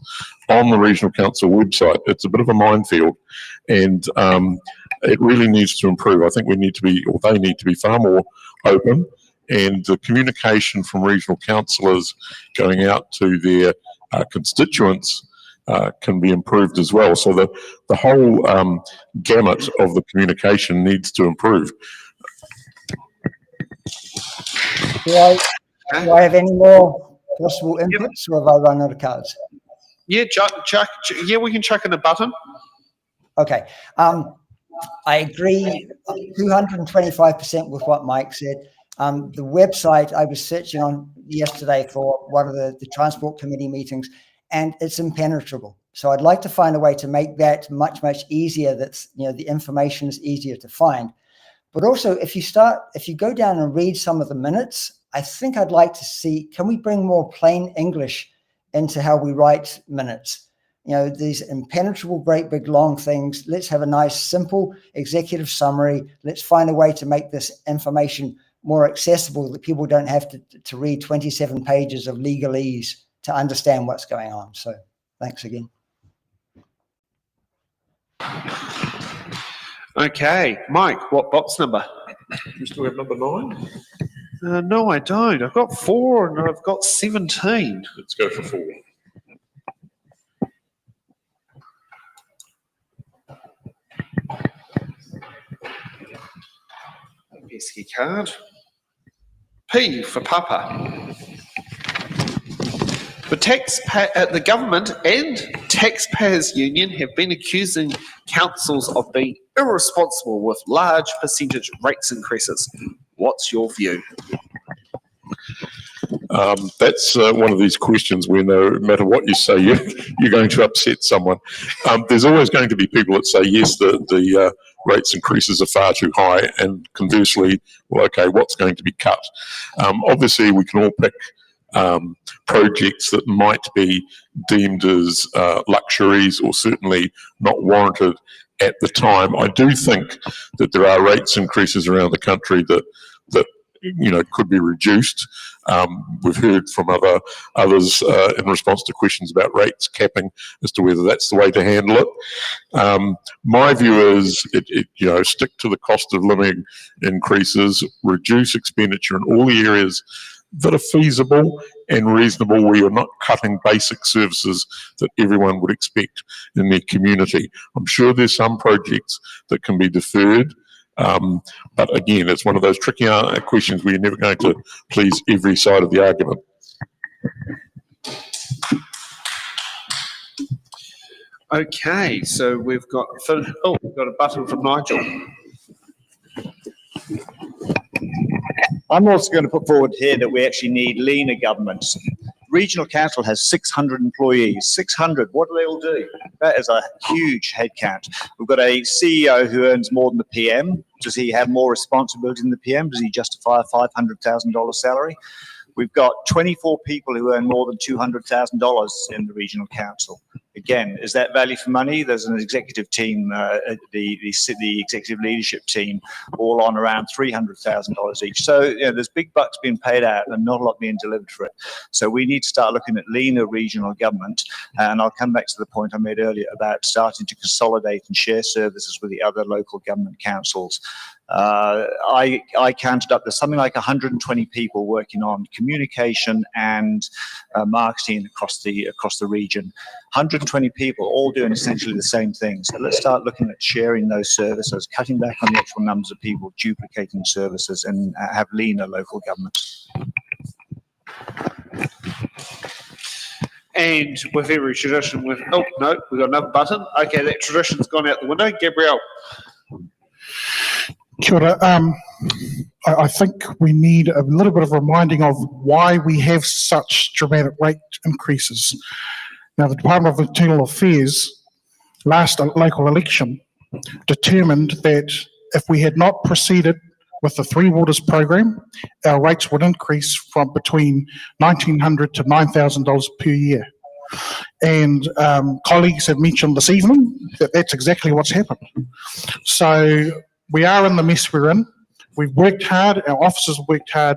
on the Regional Council website, it's a bit of a minefield, and it really needs to improve. I think we need to be, or they need to be, far more open, and the communication from regional councillors going out to their constituents can be improved as well. So the whole gamut of the communication needs to improve. Do I have any more possible inputs, or have I run out of cards? Yeah, chuck, yeah, we can chuck in a button. Okay. I agree 225% with what Mike said. The website I was searching on yesterday for one of the Transport Committee meetings, and it's impenetrable. So I'd like to find a way to make that much easier. That's, the information is easier to find. But also, if you go down and read some of the minutes, I think I'd like to see, can we bring more plain English into how we write minutes? These impenetrable, great big long things. Let's have a nice, simple executive summary. Let's find a way to make this information more accessible, that people don't have to read 27 pages of legalese to understand what's going on. So thanks again. Okay, Mike, what box number? You still have number 9? No, I don't. I've got 4 and I've got 17. Let's go for 4. Pesky card. P for Papa. The government and Taxpayers Union have been accusing councils of being irresponsible with large percentage rates increases. What's your view? That's one of these questions where no matter what you say, you're going to upset someone. There's always going to be people that say, yes, the rates increases are far too high, and conversely, well, okay, what's going to be cut? Obviously, we can all pick projects that might be deemed as luxuries, or certainly not warranted at the time. I do think that there are rates increases around the country that could be reduced. We've heard from others in response to questions about rates capping as to whether that's the way to handle it. My view is stick to the cost of living increases, reduce expenditure in all the areas that are feasible and reasonable, where you're not cutting basic services that everyone would expect in their community. I'm sure there's some projects that can be deferred, but again, it's one of those tricky questions where you're never going to please every side of the argument. Okay, so we've got a button from Nigel. I'm also going to put forward here that we actually need leaner governments. Regional Council has 600 employees. 600, what do they all do? That is a huge headcount. We've got a CEO who earns more than the PM. Does he have more responsibility than the PM? Does he justify a $500,000 salary? We've got 24 people who earn more than $200,000 in the Regional Council. Again, is that value for money? There's an executive team, the executive leadership team, all on around $300,000 each. So there's big bucks being paid out and not a lot being delivered for it. So we need to start looking at leaner regional government. And I'll come back to the point I made earlier about starting to consolidate and share services with the other local government councils. I counted up, there's something like 120 people working on communication and marketing across the region. 120 people all doing essentially the same thing. So let's start looking at sharing those services, cutting back on the actual numbers of people duplicating services, and have leaner local government. And with every tradition, oh no, we've got another button. Okay, that tradition's gone out the window. Gabrielle. Kia ora. I think we need a little bit of reminding of why we have such dramatic rate increases. Now, the Department of Internal Affairs, last local election, determined that if we had not proceeded with the Three Waters program, our rates would increase from between $1,900 to $9,000 per year. And colleagues have mentioned this evening that that's exactly what's happened. So we are in the mess we're in. We've worked hard, our officers have worked hard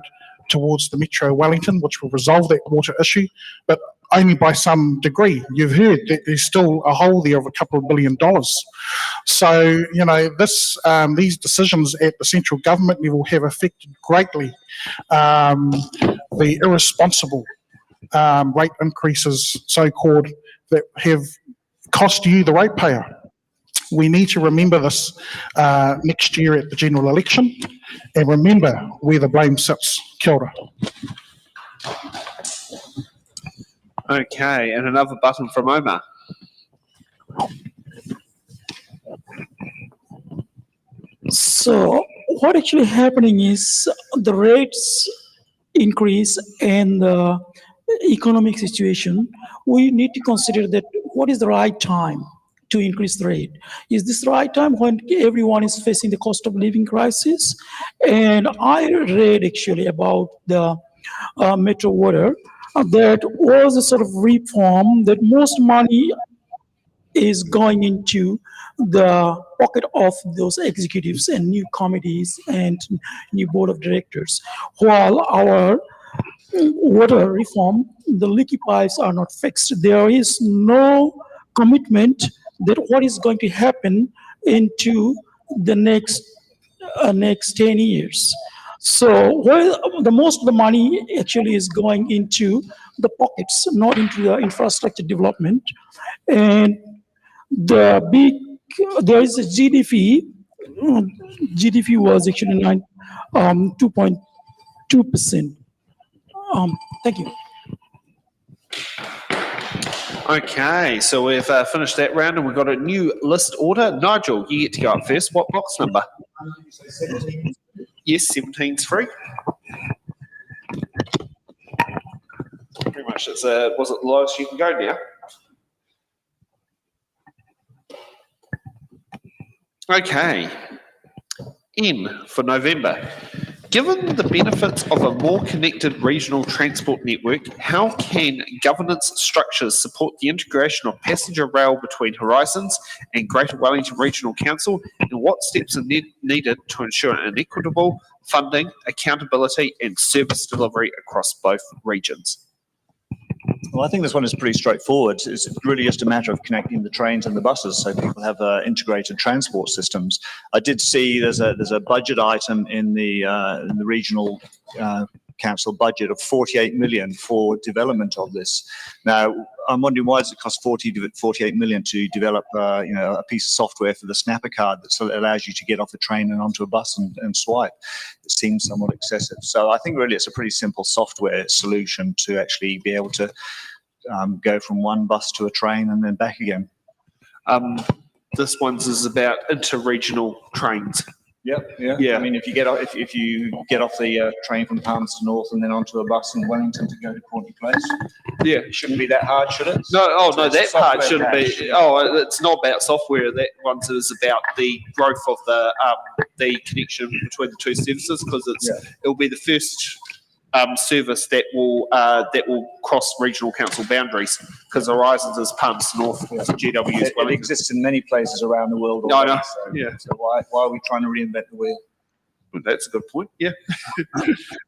towards the Metro Wellington, which will resolve that water issue, but only by some degree. You've heard that there's still a hole there of a couple of $1 billion. So, these decisions at the central government level have affected greatly the irresponsible rate increases, so-called, that have cost you, the ratepayer. We need to remember this next year at the general election, and remember where the blame sits. Kia ora. Okay, and another button from Omar. So what actually happening is the rates increase and the economic situation. We need to consider that what is the right time to increase the rate. Is this the right time when everyone is facing the cost of living crisis? And I read actually about the Metro Water that was a sort of reform that most money is going into the pocket of those executives and new committees and new board of directors, while our water reform, the leaky pipes are not fixed. There is no commitment that what is going to happen into the next 10 years. So the most of the money actually is going into the pockets, not into the infrastructure development. And there is a GDP. GDP was actually 2.2%. Thank you. Okay, so we've finished that round and we've got a new list order. Nigel, you get to go up first. What box number? 17. Yes, 17's free. Pretty much, was it the lowest you can go now? Okay, N for November. Given the benefits of a more connected regional transport network, how can governance structures support the integration of passenger rail between Horizons and Greater Wellington Regional Council, and what steps are needed to ensure an equitable funding, accountability and service delivery across both regions? Well, I think this one is pretty straightforward. It's really just a matter of connecting the trains and the buses so people have integrated transport systems. I did see there's a budget item in the regional council budget of 48 million for development of this. Now, I'm wondering, why does it cost 48 million to develop a piece of software for the snapper card that allows you to get off the train and onto a bus and swipe? It seems somewhat excessive. So I think really it's a pretty simple software solution to actually be able to go from one bus to a train and then back again. This one's is about inter-regional trains. Yep. Yeah. I mean, if you get off the train from Palmerston North and then onto a bus in Wellington to go to Courtney Place, yeah, it shouldn't be that hard, should it? No. Oh So no, it's a that part software shouldn't patch. be. Oh, it's not about software. That one is about the growth of the connection between the two services, because it'll be the first service that will cross regional council boundaries, because Horizons is punts north of GW's It Wellington. exists in many places around the world No, I already. know. So, Yeah. so why are we trying to reinvent the wheel? That's a good point. Yeah.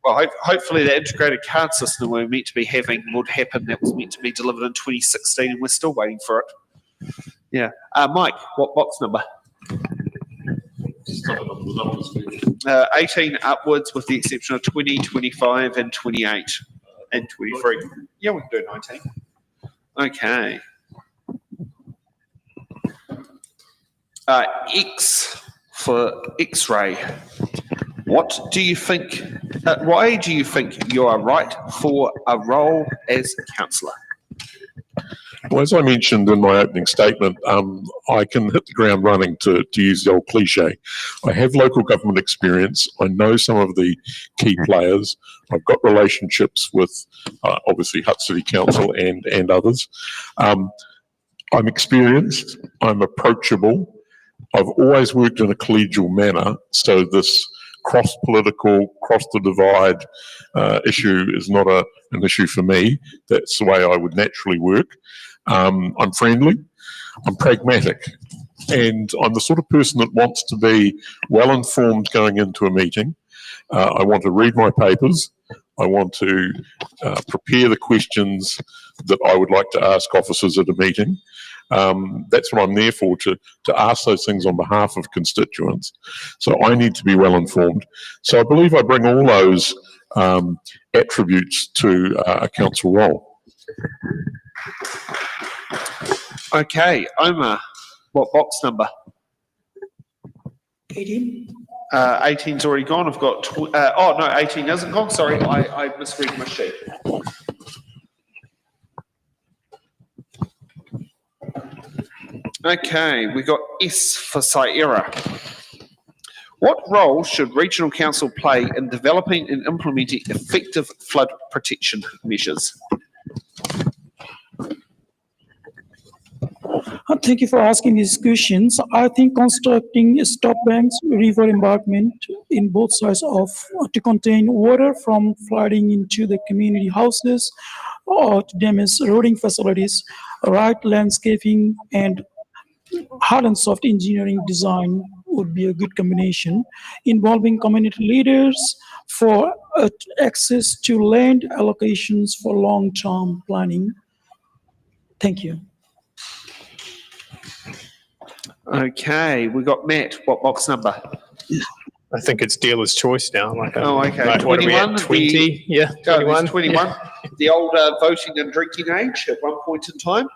Well, hopefully the integrated card system we're meant to be having would happen. That was meant to be delivered in 2016, and we're still waiting for it. Yeah. Mike, what box number? 18 upwards, with the exception of 20, 25, and 28, and 23. Yeah, we can do 19. Okay. X for X-ray. What do you think? Why do you think you are right for a role as councillor? Well, as I mentioned in my opening statement, I can hit the ground running, to use the old cliche. I have local government experience. I know some of the key players. I've got relationships with, obviously, Hutt City Council and others. I'm experienced. I'm approachable. I've always worked in a collegial manner, so this cross-political, cross-the-divide issue is not an issue for me. That's the way I would naturally work. I'm friendly, I'm pragmatic, and I'm the sort of person that wants to be well-informed going into a meeting. I want to read my papers. I want to prepare the questions that I would like to ask officers at a meeting. That's what I'm there for, to ask those things on behalf of constituents. So I need to be well informed. So I believe I bring all those attributes to a council role. Okay, Omar, what box number? 18. 18's already gone. I've got, oh no, 18 hasn't gone. Sorry, I misread my sheet. Okay, we got S for Sierra. What role should regional council play in developing and implementing effective flood protection measures? Thank you for asking these questions. I think constructing stop banks, river embankment in both sides of to contain water from flooding into the community houses or to damage roading facilities, right landscaping and hard and soft engineering design would be a good combination, involving community leaders for access to land allocations for long-term planning. Thank you. Okay, we got Matt. What box number? I think it's dealer's choice now. Oh, okay. Like, what are we 21? at? 20? Yeah, Oh, 21. there's 21. The old voting and drinking age at one point in time.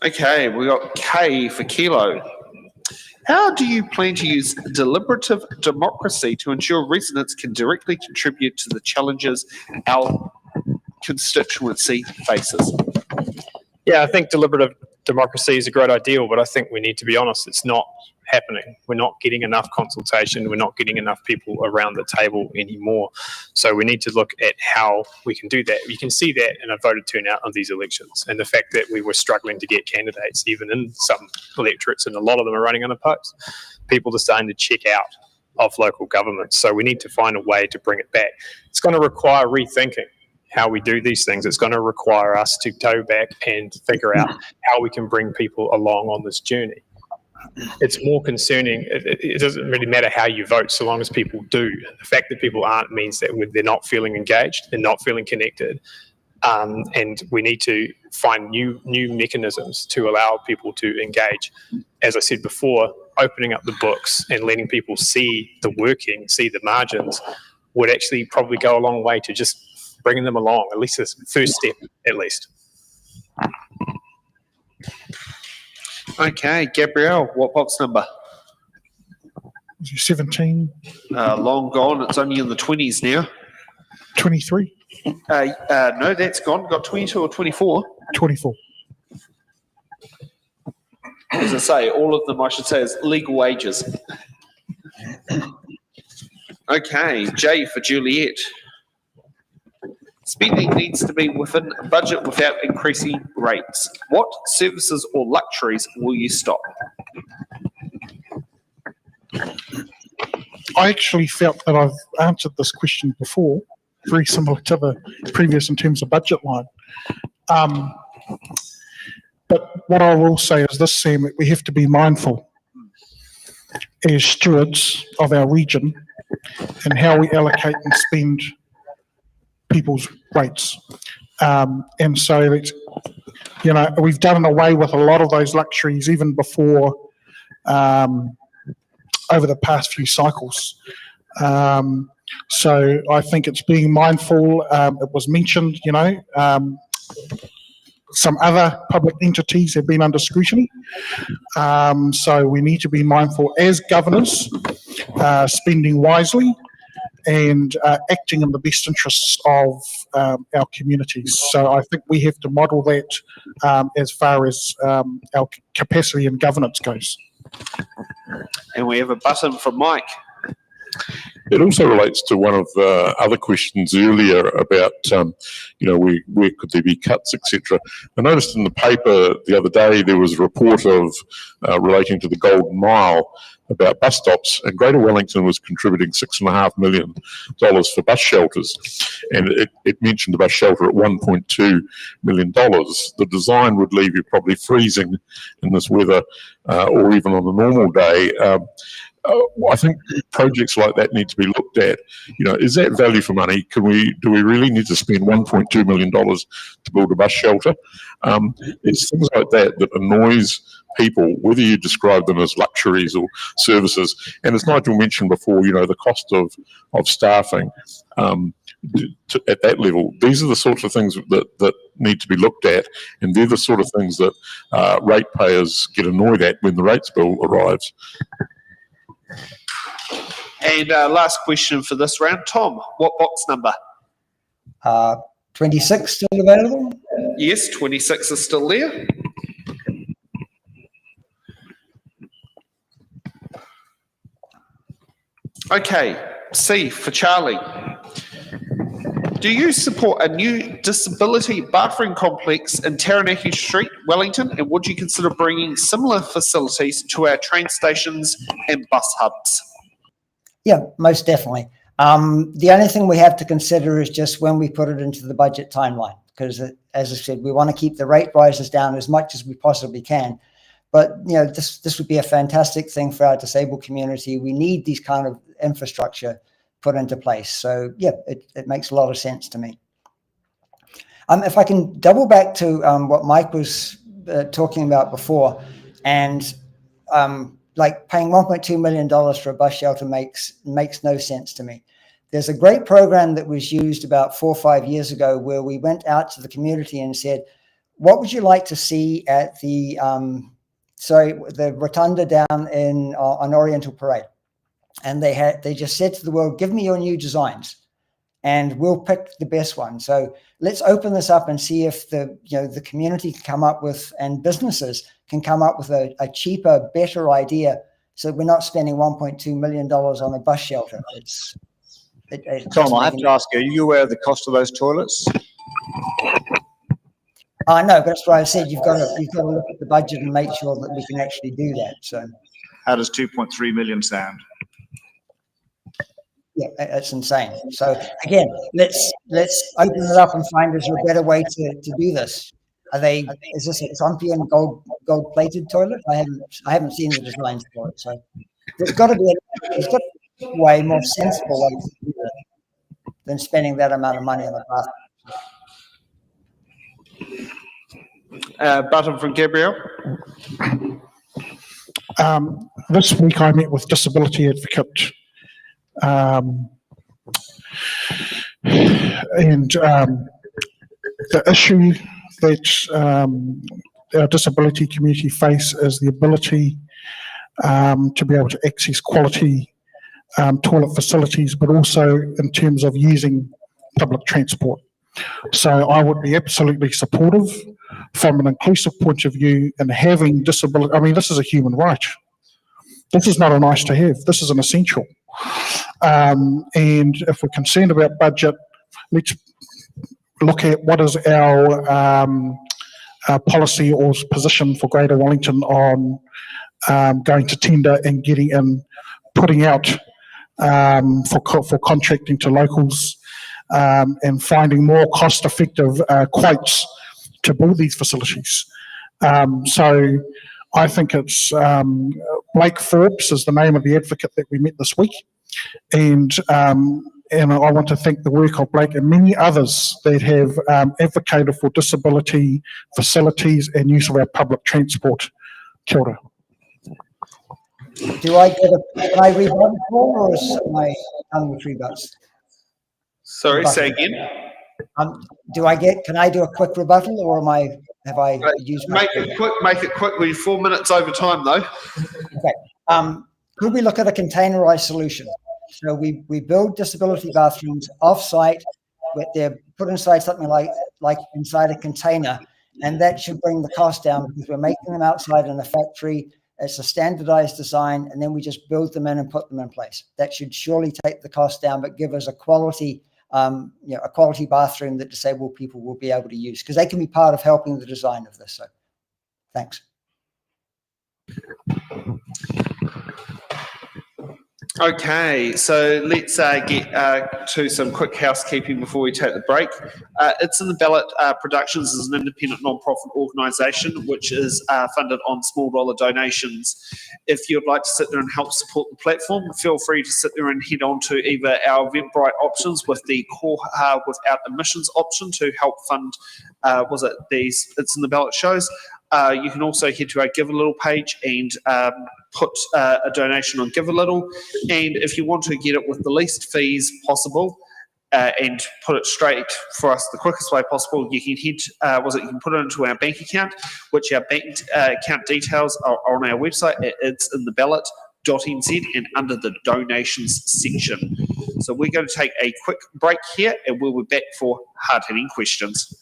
Okay, we got K for kilo. How do you plan to use deliberative democracy to ensure residents can directly contribute to the challenges our constituency faces? Yeah, I think deliberative democracy is a great ideal, but I think we need to be honest, it's not happening. We're not getting enough consultation. We're not getting enough people around the table anymore. So we need to look at how we can do that. You can see that in a voter turnout of these elections, and the fact that we were struggling to get candidates, even in some electorates, and a lot of them are running unopposed. People are starting to check out of local government. So we need to find a way to bring it back. It's going to require rethinking how we do these things. It's going to require us to go back and figure out how we can bring people along on this journey. It's more concerning. It doesn't really matter how you vote, so long as people do. The fact that people aren't means that they're not feeling engaged, they're not feeling connected, and we need to find new mechanisms to allow people to engage. As I said before, opening up the books and letting people see the working, see the margins, would actually probably go a long way to just bringing them along, at least this first step, at least. Okay, Gabrielle, what box number? 17, Long gone. It's only in the 20s now. 23, No, that's gone. Got 22 or 24. 24. As I say, all of them, I should say, is legal ages. Okay, J for Juliet. Spending needs to be within budget without increasing rates. What services or luxuries will you stop? I actually felt that I've answered this question before, very similar to the previous in terms of budget line. But what I will say is this, Sam, that we have to be mindful as stewards of our region and how we allocate and spend people's rates. And so it's, you know, we've done away with a lot of those luxuries even before, over the past few cycles. So I think it's being mindful. It was mentioned, you know, some other public entities have been under scrutiny. So we need to be mindful as governors, spending wisely and acting in the best interests of our communities. So I think we have to model that as far as our capacity and governance goes. And we have a button from Mike. It also relates to one of the other questions earlier about, you know, where could there be cuts, etc. I noticed in the paper the other day there was a report of relating to the Golden Mile about bus stops, and Greater Wellington was contributing $6.5 million for bus shelters, and it mentioned the bus shelter at $1.2 million. The design would leave you probably freezing in this weather, or even on a normal day. I think projects like that need to be looked at. You know, is that value for money? Do we really need to spend $1.2 million to build a bus shelter? It's things like that that annoys people, whether you describe them as luxuries or services. And as Nigel mentioned before, you know, the cost of staffing at that level, these are the sorts of things that need to be looked at, and they're the sort of things that ratepayers get annoyed at when the rates bill arrives. And last question for this round. Tom, what box number? 26 still available? Yes, 26 is still there. Okay, C for Charlie. Do you support a new disability bathroom complex in Taranaki Street, Wellington, and would you consider bringing similar facilities to our train stations and bus hubs? Yeah, most definitely. The only thing we have to consider is just when we put it into the budget timeline, because as I said, we want to keep the rate rises down as much as we possibly can. But, you know, this would be a fantastic thing for our disabled community. We need these kind of infrastructure put into place. So, yeah, it makes a lot of sense to me. If I can double back to what Mike was talking about before, and like paying $1.2 million for a bus shelter makes no sense to me. There's a great program that was used about 4 or 5 years ago where we went out to the community and said, what would you like to see at the rotunda down on Oriental Parade? And they just said to the world, give me your new designs and we'll pick the best one. So let's open this up and see if the community can come up with, and businesses can come up with a cheaper, better idea, so we're not spending $1.2 million on a bus shelter. Tom, I have to ask you, are you aware of the cost of those toilets? I know, but that's why I said you've got to look at the budget and make sure that we can actually do that. So how does 2.3 million sound? Yeah, that's insane. So again, let's open it up and find is there a better way to do this. Is this a Trumpian gold plated toilet? I haven't seen the designs for it. So there's got to be a way more sensible way to do it than spending that amount of money on a bathroom. Button from Gabrielle. This week I met with Disability Advocate and the issue that our disability community face is the ability to be able to access quality toilet facilities, but also in terms of using public transport. So I would be absolutely supportive from an inclusive point of view and having disability. I mean, this is a human right. This is not a nice to have. This is an essential. And if we're concerned about budget, let's look at what is our policy or position for Greater Wellington on going to tender and getting in, putting out for contracting to locals, and finding more cost-effective quotes to build these facilities. So I think it's Blake Forbes is the name of the advocate that we met this week, and I want to thank the work of Blake and many others that have advocated for disability facilities and use of our public transport. Kia ora. Do I get can I rebut or is my tongue with rebuts? Sorry, say again. Can I do a quick rebuttal or have I used my... Make it quick. We're 4 minutes over time though. Okay. Could we look at a containerized solution? So we build disability bathrooms off-site, but they're put inside something like inside a container, and that should bring the cost down because we're making them outside in a factory. It's a standardized design, and then we just build them in and put them in place. That should surely take the cost down, but give us a quality, a quality bathroom that disabled people will be able to use, because they can be part of helping the design of this. So, thanks. Okay, so let's get to some quick housekeeping before we take the break. It's in the Ballot Productions is an independent non-profit organisation which is funded on small dollar donations. If you'd like to sit there and help support the platform, feel free to sit there and head on to either our Eventbrite options with the core without emissions option to help fund these It's in the Ballot shows. You can also head to our Give a Little page and put a donation on Give a Little, and if you want to get it with the least fees possible and put it straight for us the quickest way possible, you can you can put it into our bank account, which our bank account details are on our website. It's in the ballot.nz and under the donations section. So we're going to take a quick break here and we'll be back for hard-hitting questions.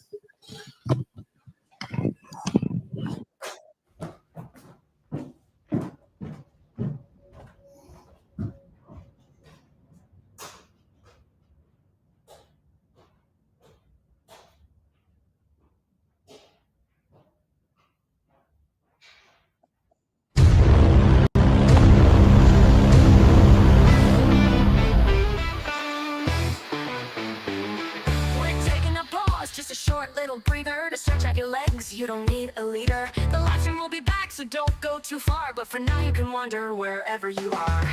Just a short little breather to stretch out your legs. You don't need a leader. The live stream will be back, so don't go too far. But for now, you can wander wherever you are.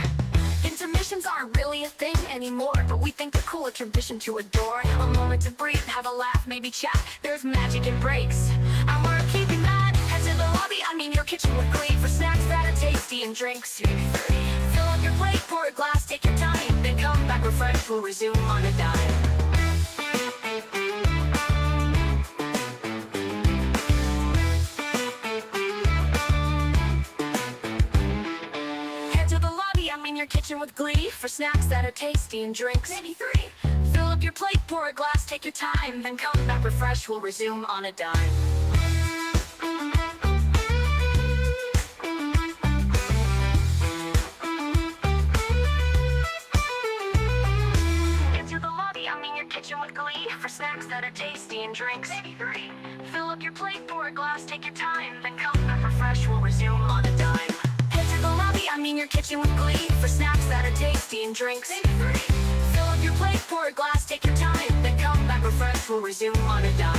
Intermissions aren't really a thing anymore, but we think they're cool, a tradition to adore. A moment to breathe, have a laugh, maybe chat. There's magic in breaks, and we're keeping that. Head to the lobby, your kitchen with glee, for snacks that are tasty and drinks. Fill up your plate, pour a glass, take your time, then come back refreshed. We'll resume on a dime. Your kitchen with glee, for snacks that are tasty and drinks. Maybe 3. Fill up your plate, pour a glass, take your time, then come back refreshed. We'll resume on a dime. Into the lobby, your kitchen with glee, for snacks that are tasty and drinks. Maybe 3. Fill up your plate, pour a glass, take your time, then come back refreshed. We'll resume on a dime. Your kitchen with glee, for snacks that are tasty and drinks. Maybe 3. Fill up your plate, pour a glass, take your time, then come back refreshed. We'll resume on a dime.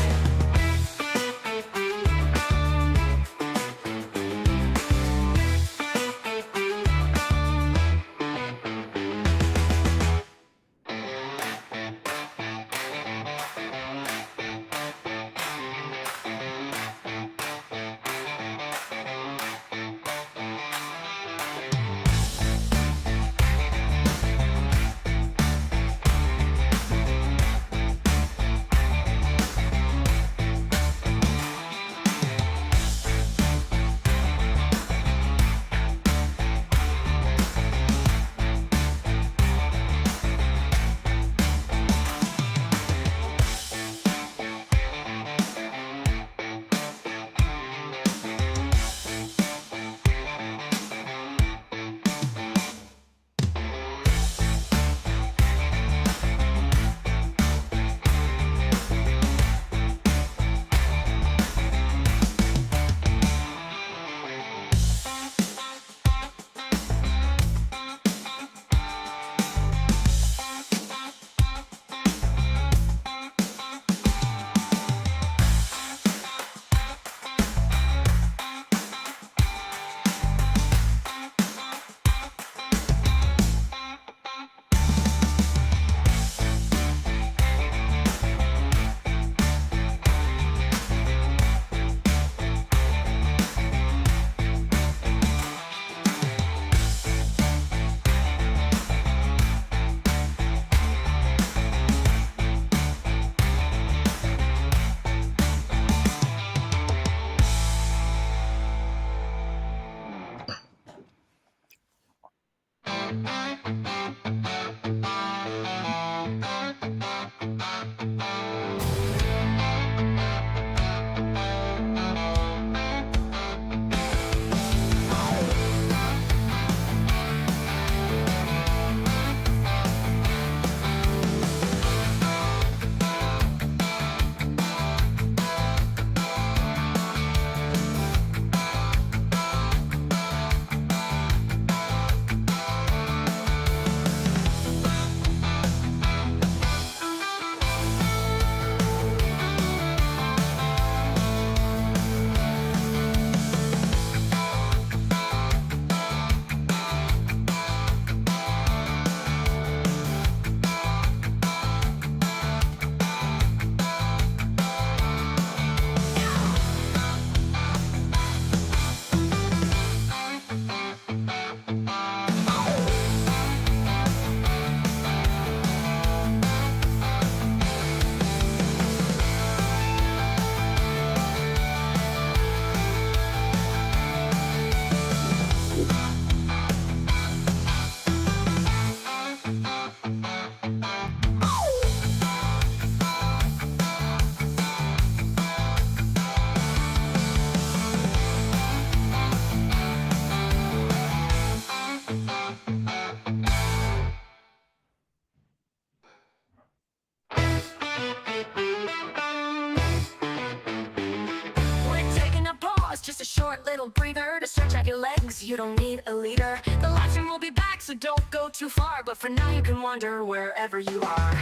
little breather to stretch out your legs. You don't need a leader. The live stream will be back, so don't go too far. But for now, you can wander wherever you are.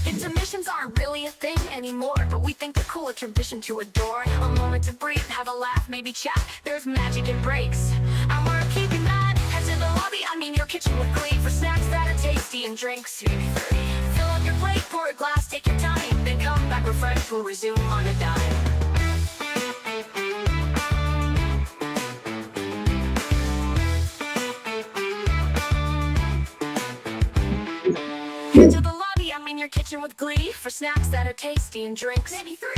Intermissions aren't really a thing anymore, but we think they're cool, a tradition to adore. A moment to breathe, have a laugh, maybe chat. There's magic in breaks, and we're keeping that. Head to the lobby, I mean your kitchen with glee, for snacks that are tasty and drinks. Fill up your plate, pour a glass, take your time, then come back refreshed. We'll resume on a dime. Head to the lobby, I mean your kitchen with glee, for snacks that are tasty and drinks. Maybe 3.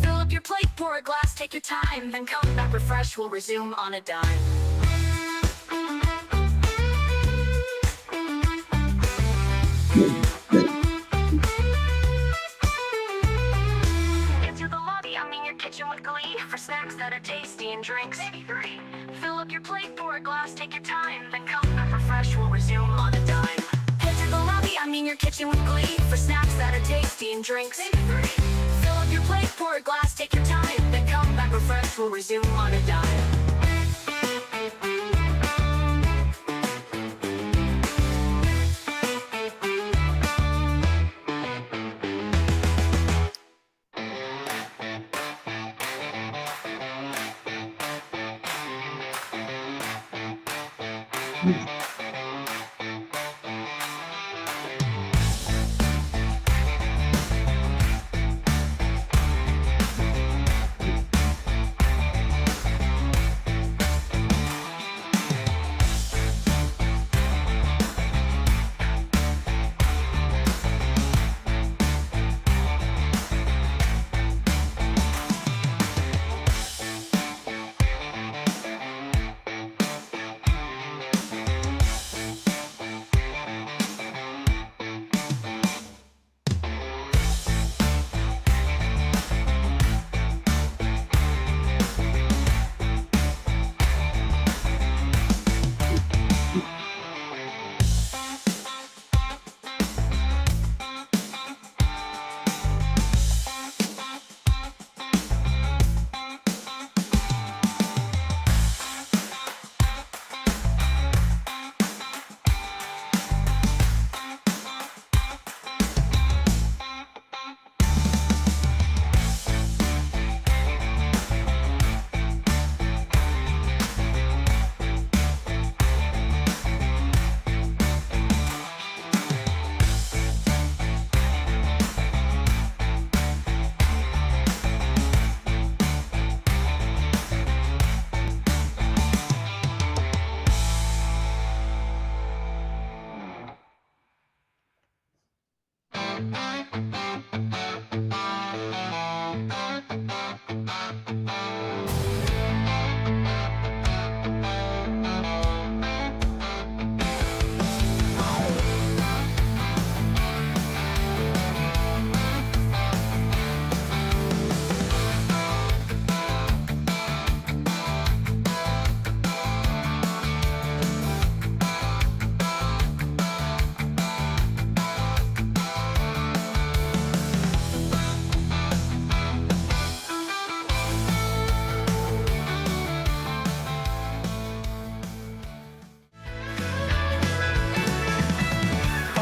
Fill up your plate, pour a glass, take your time, then come back refreshed. We'll resume on a dime. Into the lobby, I mean your kitchen with glee, for snacks that are tasty and drinks. Maybe 3. Fill up your plate, pour a glass, take your time, then come back refreshed. We'll resume on a dime. Head to the lobby, I mean your kitchen with glee, for snacks that are tasty and drinks. Maybe 3. Fill up your plate, pour a glass, take your time, then come back refreshed. We'll resume on a dime.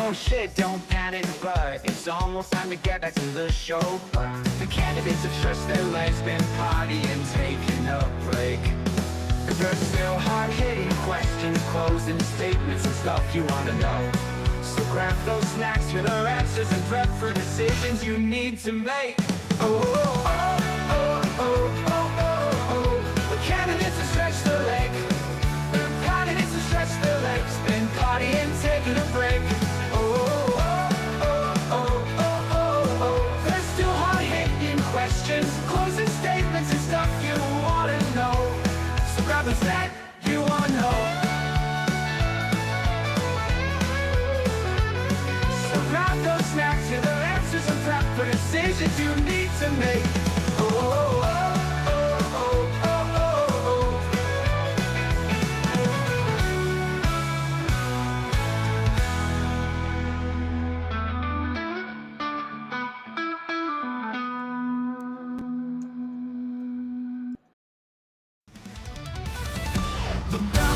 Oh shit, don't panic, but it's almost time to get back to the show. The candidates have stretched their legs, been partying, taking a break. Cause there's still hard-hitting questions, closing statements and stuff you wanna know. So grab those snacks for their answers and prep for decisions you need to make. Oh, oh, oh, oh, oh, oh, oh. The candidates have stretched their leg. The candidates have stretched their legs, been partying, taking a break. Closing statements and stuff you wanna know. So grab the snack you wanna know. So grab those snacks to the answers and prep for decisions you need to make. Oh, oh, oh, oh, oh, oh, oh.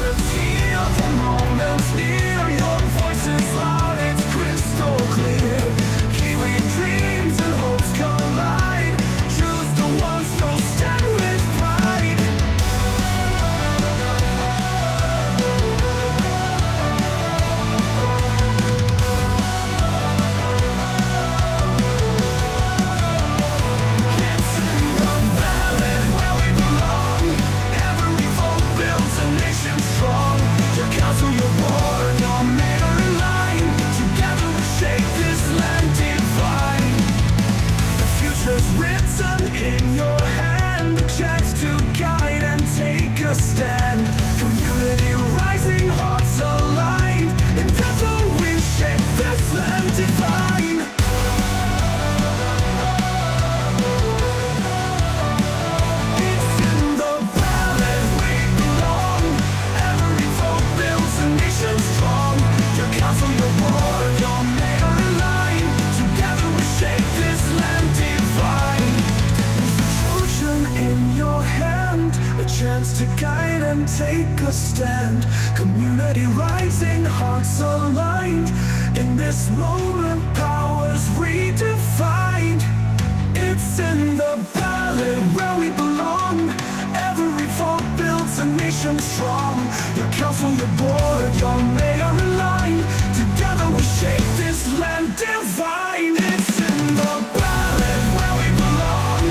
reality of the moment near. Your voice is loud, it's crystal clear. Kiwi dreams and hopes collide. Choose the ones who'll stand with pride. It's in the ballot where we belong. Every vote builds a nation strong. Your council, your board, your mayor in line. Together we shape this land divine. The future's written in your hand. A chance to guide and take a stand. Community rising, hearts aligned. Together we shape this land divine. It's in the ballot we belong. Every vote builds a nation strong. Your council, your board, your mayor in line. Together we shape this land divine. Fusion in your hand, a chance to guide and take a stand. Community rising, hearts aligned. In this moment, powers redefined. It's in the ballot where we belong. Every vote builds a nation strong. Your council, your board, your mayor in line. Together we shape this land divine. It's in the ballot where we belong.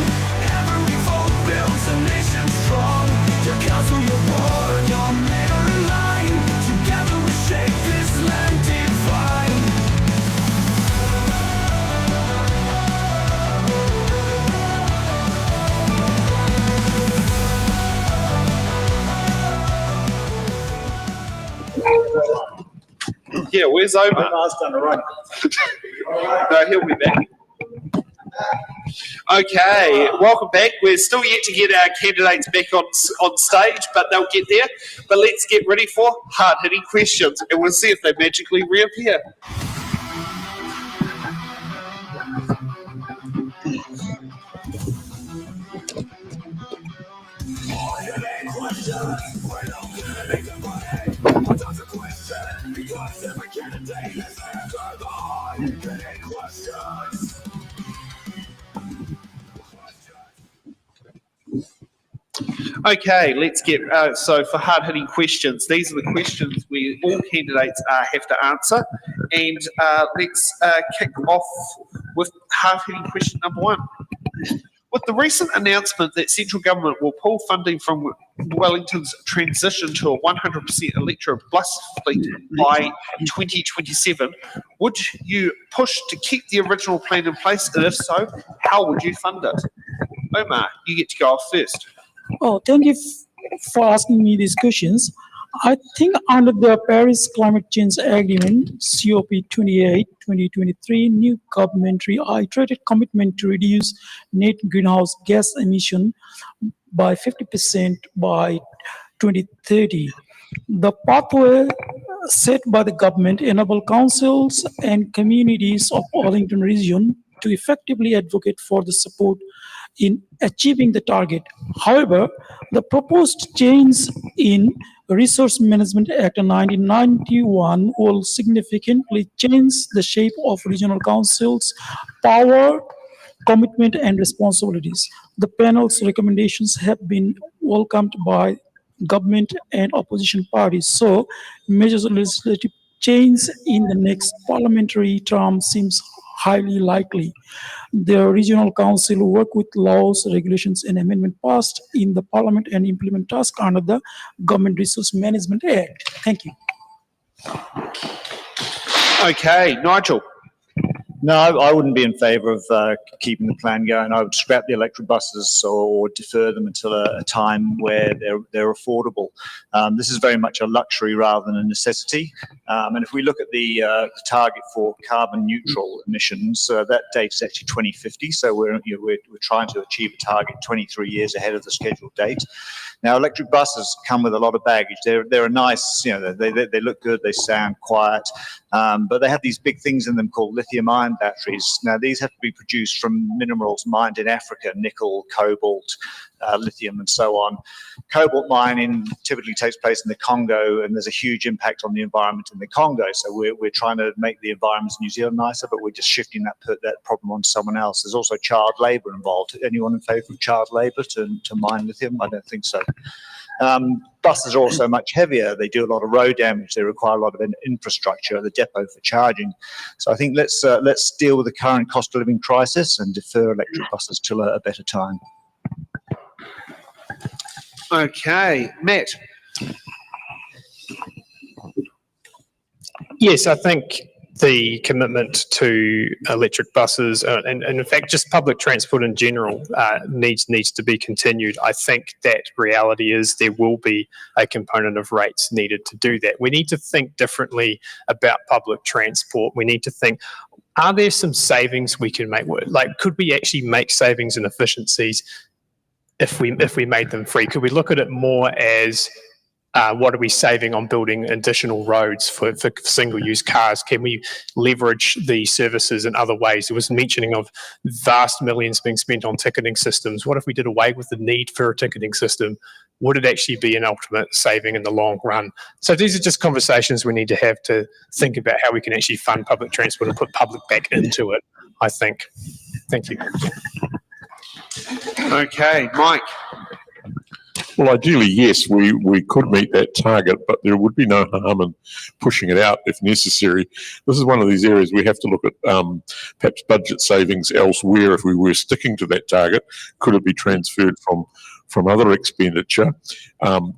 Every vote builds a nation strong. Your council, your board, your mayor in line. Together we shape this land divine. Yeah, where's Omar? No, he'll be back. Okay, welcome back. We're still yet to get our candidates back on stage, but they'll get there. But let's get ready for hard-hitting questions, and we'll see if they magically reappear. Okay, let's get, so for hard-hitting questions, these are the questions where all candidates have to answer. And let's kick off with hard-hitting question number one. With the recent announcement that central government will pull funding from Wellington's transition to a 100% electric bus fleet by 2027, would you push to keep the original plan in place? And if so, how would you fund it? Omar, you get to go off first. Oh, thank you for asking me these questions. I think under the Paris Climate Change Agreement, COP28, 2023, new government reiterated commitment to reduce net greenhouse gas emission by 50% by 2030. The pathway set by the government enable councils and communities of Wellington region to effectively advocate for the support in achieving the target. However, the proposed change in Resource Management Act 1991 will significantly change the shape of regional councils' power, commitment, and responsibilities. The panel's recommendations have been welcomed by government and opposition parties, so major legislative change in the next parliamentary term seems highly likely. The regional council will work with laws, regulations, and amendment passed in the parliament and implement tasks under the Government Resource Management Act. Thank you. Okay, Nigel. No, I wouldn't be in favour of keeping the plan going. I would scrap the electric buses or defer them until a time where they're affordable. This is very much a luxury rather than a necessity. And if we look at the target for carbon neutral emissions, that date is actually 2050. So we're trying to achieve a target 23 years ahead of the scheduled date. Now, electric buses come with a lot of baggage. They're a nice, they look good, they sound quiet, but they have these big things in them called lithium-ion lithium-ion batteries. Now, these have to be produced from minerals mined in Africa, nickel, cobalt, lithium, and so on. Cobalt mining typically takes place in the Congo, and there's a huge impact on the environment in the Congo. So we're trying to make the environment in New Zealand nicer, but we're just shifting that problem on someone else. There's also child labour involved. Anyone in favour of child labour to mine lithium? I don't think so. Buses are also much heavier. They do a lot of road damage. They require a lot of infrastructure, the depot for charging. So I think let's deal with the current cost of living crisis and defer electric buses till a better time. Okay, Matt. Yes, I think the commitment to electric buses and in fact just public transport in general needs to be continued. I think that reality is there will be a component of rates needed to do that. We need to think differently about public transport. We need to think, are there some savings we can make? Like, could we actually make savings and efficiencies if we made them free? Could we look at it more as what are we saving on building additional roads for single-use cars? Can we leverage the services in other ways? There was mentioning of vast millions being spent on ticketing systems. What if we did away with the need for a ticketing system? Would it actually be an ultimate saving in the long run? So these are just conversations we need to have to think about how we can actually fund public transport and put public back into it, I think. Thank you. Okay, Mike. Well, ideally, yes, we could meet that target, but there would be no harm in pushing it out if necessary. This is one of these areas we have to look at perhaps budget savings elsewhere if we were sticking to that target. Could it be transferred from other expenditure?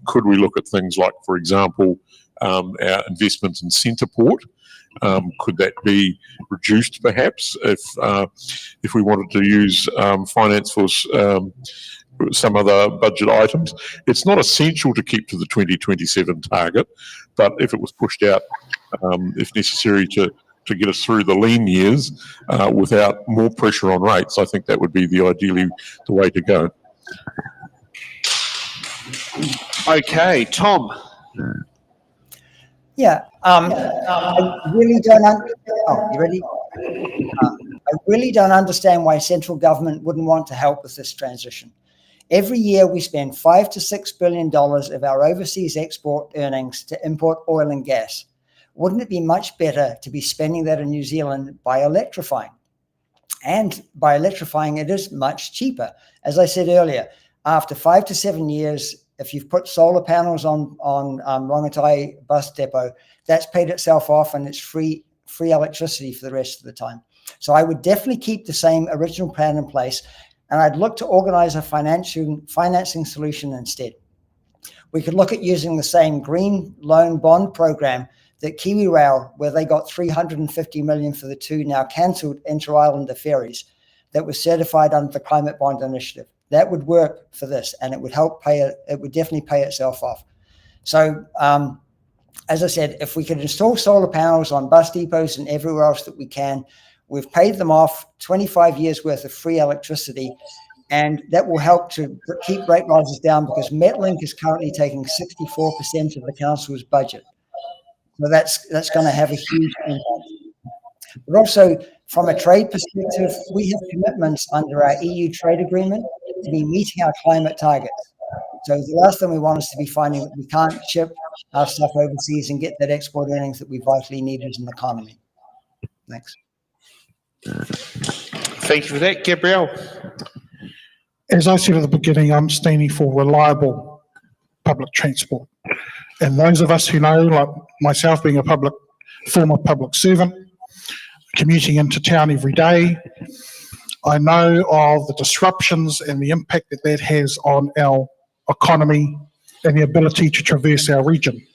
Could we look at things like, for example, our investment in Centreport? Could that be reduced perhaps if we wanted to use finance for some other budget items? It's not essential to keep to the 2027 target, but if it was pushed out, if necessary, to get us through the lean years without more pressure on rates, I think that would be ideally the way to go. Okay, Tom. Yeah, I really don't. You ready? I really don't understand why central government wouldn't want to help with this transition. Every year we spend $5 to $6 billion of our overseas export earnings to import oil and gas. Wouldn't it be much better to be spending that in New Zealand by electrifying? And by electrifying, it is much cheaper. As I said earlier, after 5 to 7 years, if you've put solar panels on Rongotai bus depot, that's paid itself off and it's free electricity for the rest of the time. So I would definitely keep the same original plan in place, and I'd look to organize a financing solution instead. We could look at using the same green loan bond program that Kiwi Rail, where they got $350 million for the 2 now cancelled inter-islander ferries that was certified under the Climate Bond Initiative. That would work for this, and it would help pay it. It would definitely pay itself off. So, as I said, if we could install solar panels on bus depots and everywhere else that we can, we've paid them off 25 years worth of free electricity, and that will help to keep rate rises down because Metlink is currently taking 64% of the council's budget. So that's going to have a huge impact. But also, from a trade perspective, we have commitments under our EU trade agreement to be meeting our climate targets. So the last thing we want is to be finding that we can't ship our stuff overseas and get that export earnings that we vitally need as an economy. Thanks. Thank you for that, Gabrielle. As I said at the beginning, I'm standing for reliable public transport. And those of us who know, like myself being a former public servant, commuting into town every day, I know of the disruptions and the impact that has on our economy and the ability to traverse our region.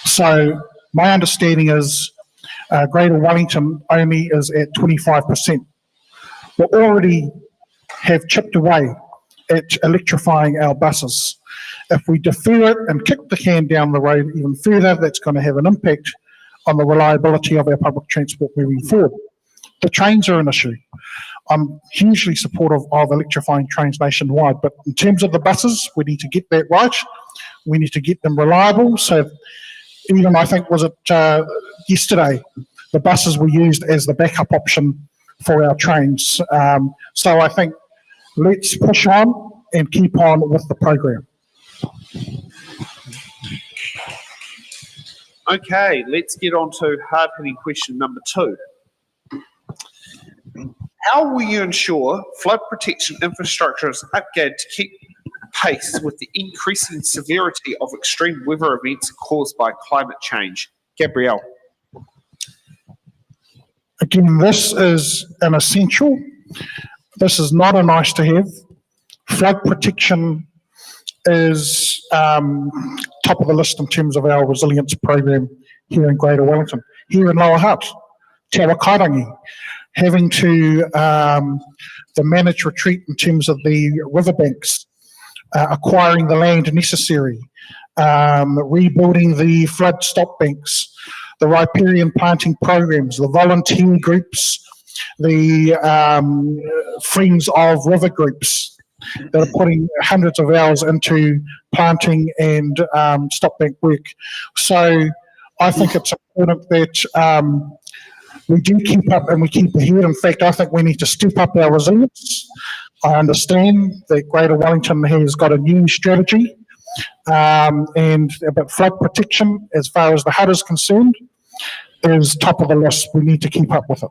So my understanding is Greater Wellington only is at 25%. We already have chipped away at electrifying our buses. If we defer it and kick the can down the road even further, that's going to have an impact on the reliability of our public transport moving forward. The trains are an issue. I'm hugely supportive of electrifying trains nationwide, but in terms of the buses, we need to get that right. We need to get them reliable. So even I think, was it yesterday, the the buses were used as the backup option for our trains. So I think let's push on and keep on with the program. Okay, let's get on to hard-hitting question number 2. How will you ensure flood protection infrastructure is upgraded to keep pace with the increasing severity of extreme weather events caused by climate change? Gabrielle. Again, this is an essential. This is not a nice to have. Flood protection is top of the list in terms of our resilience program here in Greater Wellington. Here in Lower Hutt, Te Awa Kairangi, having to the managed retreat in terms of the riverbanks, acquiring the land necessary, rebuilding the flood stop banks, the riparian planting programs, the volunteer groups, the Friends of River groups that are putting hundreds of hours into planting and stop bank work. So I think it's important that we do keep up and we keep ahead. In fact, I think we need to step up our resilience. I understand that Greater Wellington has got a new strategy and about flood protection as far as the Hutt is concerned is top of the list. We need to keep up with it.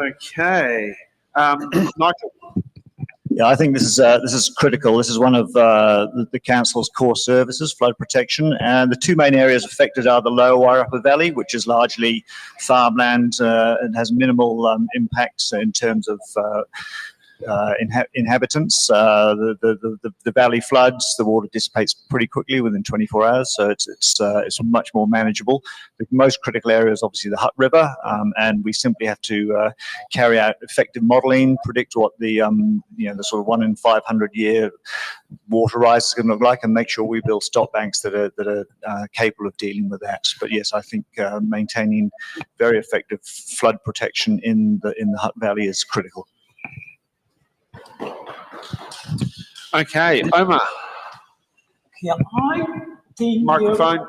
Okay. Nigel. Yeah, I think this is critical. This is one of the council's core services, flood protection, and the two main areas affected are the Lower Wairarapa Valley, which is largely farmland and has minimal impacts in terms of inhabitants. The valley floods, the water dissipates pretty quickly within 24 hours, so it's much more manageable. The most critical area is obviously the Hutt River, and we simply have to carry out effective modelling, predict what the the sort of 1 in 500 year water rise is going to look like, and make sure we build stop banks that are capable of dealing with that. But yes, I think maintaining very effective flood protection in the Hutt Valley is critical. Okay, Omar. Yeah, I think Microphone.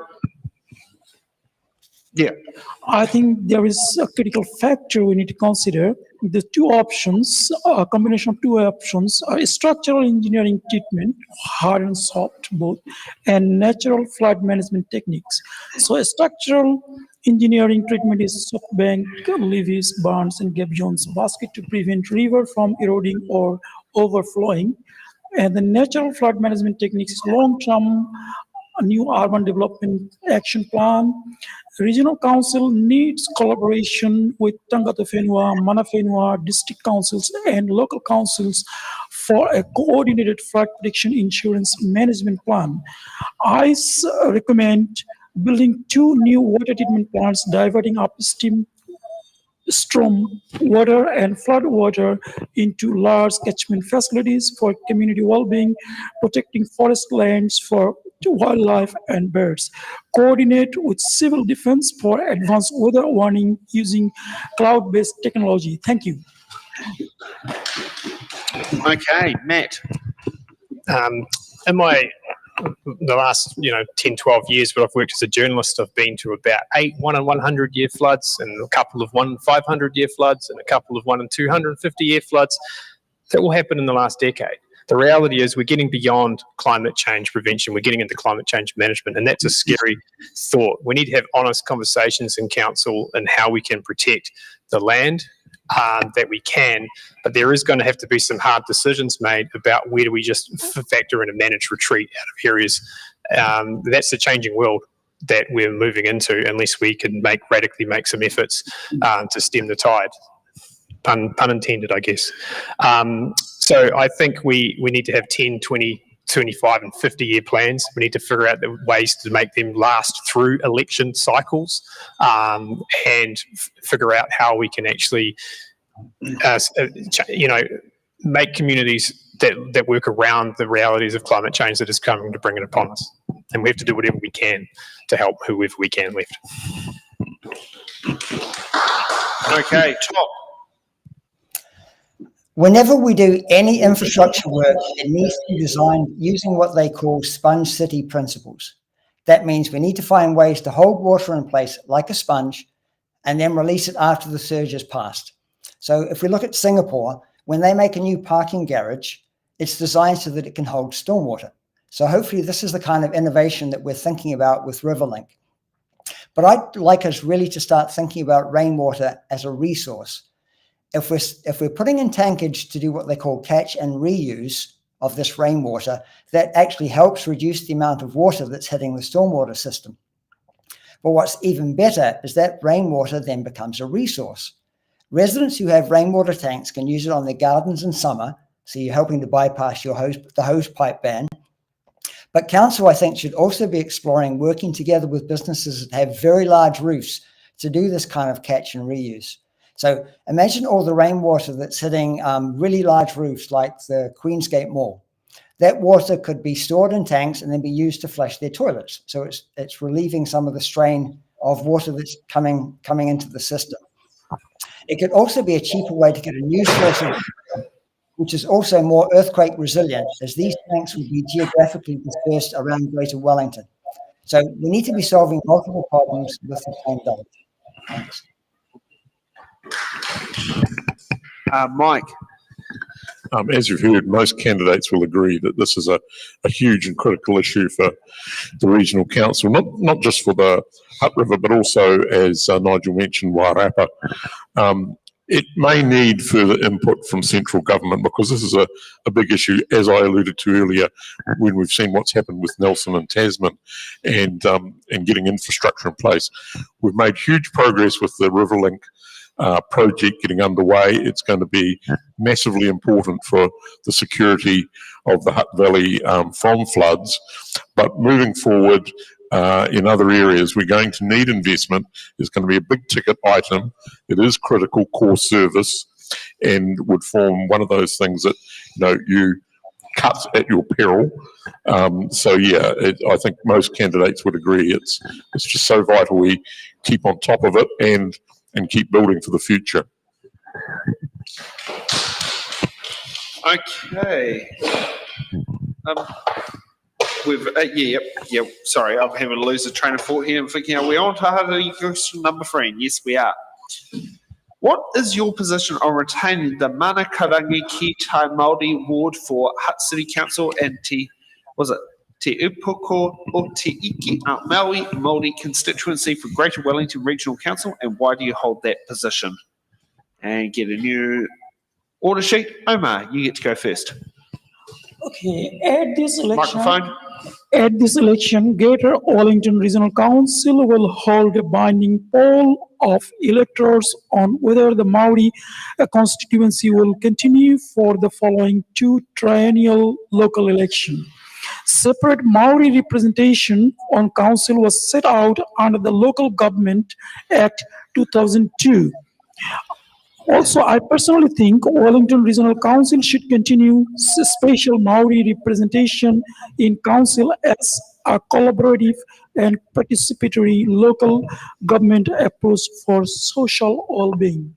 Yeah. I think there is a critical factor we need to consider. The two options, a combination of two options, are structural engineering treatment, hard and soft both, and natural flood management techniques. So a structural engineering treatment is soft bank, levees, barns, and gabions basket to prevent river from eroding or overflowing. And the natural flood management techniques is long-term new urban development action plan. Regional council needs collaboration with Tangata Whenua, Mana Whenua, district councils, and local councils for a coordinated flood protection insurance management plan. I recommend building 2 new water treatment plants diverting upstream storm water and flood water into large catchment facilities for community well-being, protecting forest lands for wildlife and birds. Coordinate with civil defense for advanced weather warning using cloud-based technology. Thank you. Okay, Matt. In the last 10, 12 years where I've worked as a journalist, I've been to about 8 1 in 100 year floods, and a couple of 1 in 500 year floods, and a couple of 1 in 250 year floods. That will happen in the last decade. The reality is we're getting beyond climate change prevention. We're getting into climate change management, and that's a scary thought. We need to have honest conversations in council and how we can protect the land that we can, but there is going to have to be some hard decisions made about where do we just factor in a managed retreat out of areas. That's the changing world that we're moving into unless we can radically make some efforts to stem the tide. Pun intended, I guess. So I think we need to have 10, 20, 25 and 50-year plans. We need to figure out the ways to make them last through election cycles and figure out how we can actually, make communities that work around the realities of climate change that is coming to bring it upon us. And we have to do whatever we can to help whoever we can left. Okay, Tom. Whenever we do any infrastructure work, it needs to be designed using what they call sponge city principles. That means we need to find ways to hold water in place like a sponge and then release it after the surge has passed. So if we look at Singapore, when they make a new parking garage, it's designed so that it can hold stormwater. So hopefully this is the kind of innovation that we're thinking about with Riverlink. But I'd like us really to start thinking about rainwater as a resource. If we're putting in tankage to do what they call catch and reuse of this rainwater, that actually helps reduce the amount of water that's hitting the stormwater system. But what's even better is that rainwater then becomes a resource. Residents who have rainwater tanks can use it on their gardens in summer, so you're helping to bypass the hose pipe ban. But council, I think, should also be exploring working together with businesses that have very large roofs to do this kind of catch and reuse. So imagine all the rainwater that's hitting really large roofs like the Queensgate Mall. That water could be stored in tanks and then be used to flush their toilets. So it's relieving some of the strain of water that's coming into the system. It could also be a cheaper way to get a new source of water, which is also more earthquake resilient, as these tanks would be geographically dispersed around Greater Wellington. So we need to be solving multiple problems with the same dollar. Thanks. Mike. As you've heard, most candidates will agree that this is a huge and critical issue for the regional council, not just for the Hutt River, but also, as Nigel mentioned, Wairarapa. It may need further input from central government because this is a big issue, as I alluded to earlier, when we've seen what's happened with Nelson and Tasman and getting infrastructure in place. We've made huge progress with the Riverlink project getting underway. It's going to be massively important for the security of the Hutt Valley from floods. But moving forward in other areas, we're going to need investment. It's going to be a big ticket item. It is critical core service and would form one of those things that you cut at your peril. I think most candidates would agree it's just so vital we keep on top of it and keep building for the future. Okay. Sorry, I'm having to lose the train of thought here. I'm thinking, are we on to Hutt question number 3? And yes, we are. What is your position on retaining the Mana Karangi Ki Tai Māori ward for Hutt City Council and Te Upoko o Te Iki Maui Māori constituency for Greater Wellington Regional Council, and why do you hold that position? And get a new order sheet. Omar, you get to go first. Okay, at this election, Greater Wellington Regional Council will hold a binding poll of electors on whether the Maori constituency will continue for the following 2 triennial local elections. Separate Maori representation on council was set out under the Local Government Act 2002. Also, I personally think Wellington Regional Council should continue special Maori representation in council as a collaborative and participatory local government approach for social well-being.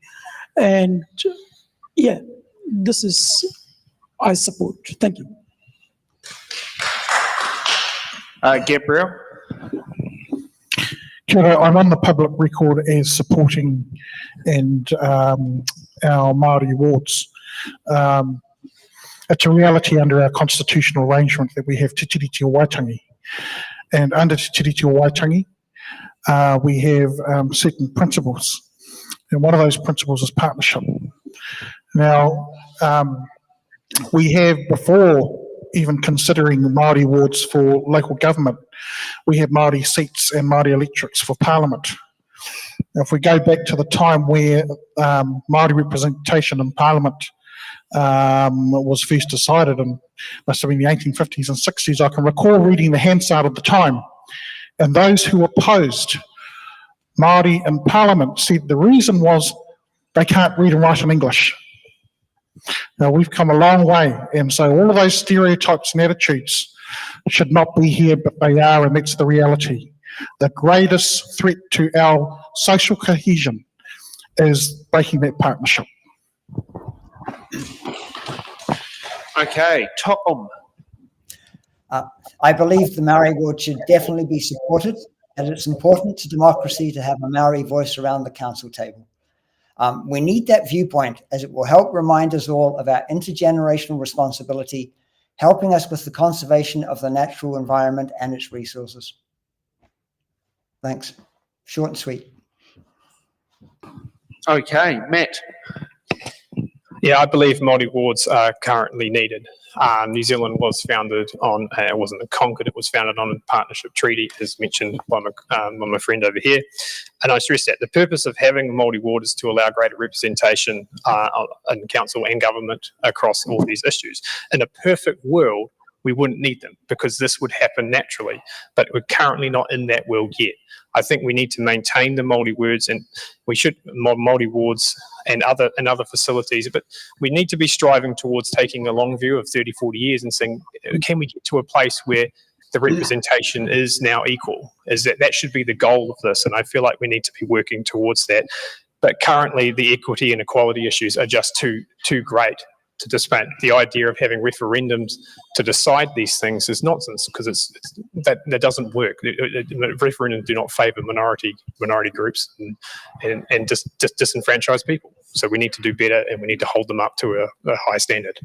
And this is, I support. Thank you. Gabriel? I'm on the public record as supporting and our Māori wards. It's a reality under our constitutional arrangement that we have Te Tiriti o Waitangi. And under Te Tiriti o Waitangi, we have certain principles. And one of those principles is partnership. Now, we have, before even considering Māori wards for local government, we have Māori seats and Māori electorates for Parliament. Now, if we go back to the time where Māori representation in Parliament was first decided, and must have been the 1850s and 60s, I can recall reading the Hansard at the time, and those who opposed Māori in Parliament said the reason was they can't read and write in English. Now, we've come a long way, and so all of those stereotypes and attitudes should not be here, but they are, and that's the reality. The greatest threat to our social cohesion is breaking that partnership. Okay, Tom. I believe the Maori ward should definitely be supported, and it's important to democracy to have a Maori voice around the council table. We need that viewpoint, as it will help remind us all of our intergenerational responsibility, helping us with the conservation of the natural environment and its resources. Thanks. Short and sweet. Okay, Matt. Yeah, I believe multi-wards are currently needed. New Zealand was founded on, it wasn't conquered, it was founded on a partnership treaty, as mentioned by my friend over here. And I stress that the purpose of having a multi-ward is to allow greater representation in council and government across all these issues. In a perfect world, we wouldn't need them because this would happen naturally, but we're currently not in that world yet. I think we need to maintain the multi-wards, and we should multi-wards and other facilities, but we need to be striving towards taking a long view of 30, 40 years and saying, can we get to a place where the representation is now equal? Is that should be the goal of this, and I feel like we need to be working towards that. But currently, the equity and equality issues are just too great to dissipate. The idea of having referendums to decide these things is nonsense because that doesn't work. Referendums do not favour minority groups and just disenfranchise people. So we need to do better, and we need to hold them up to a high standard.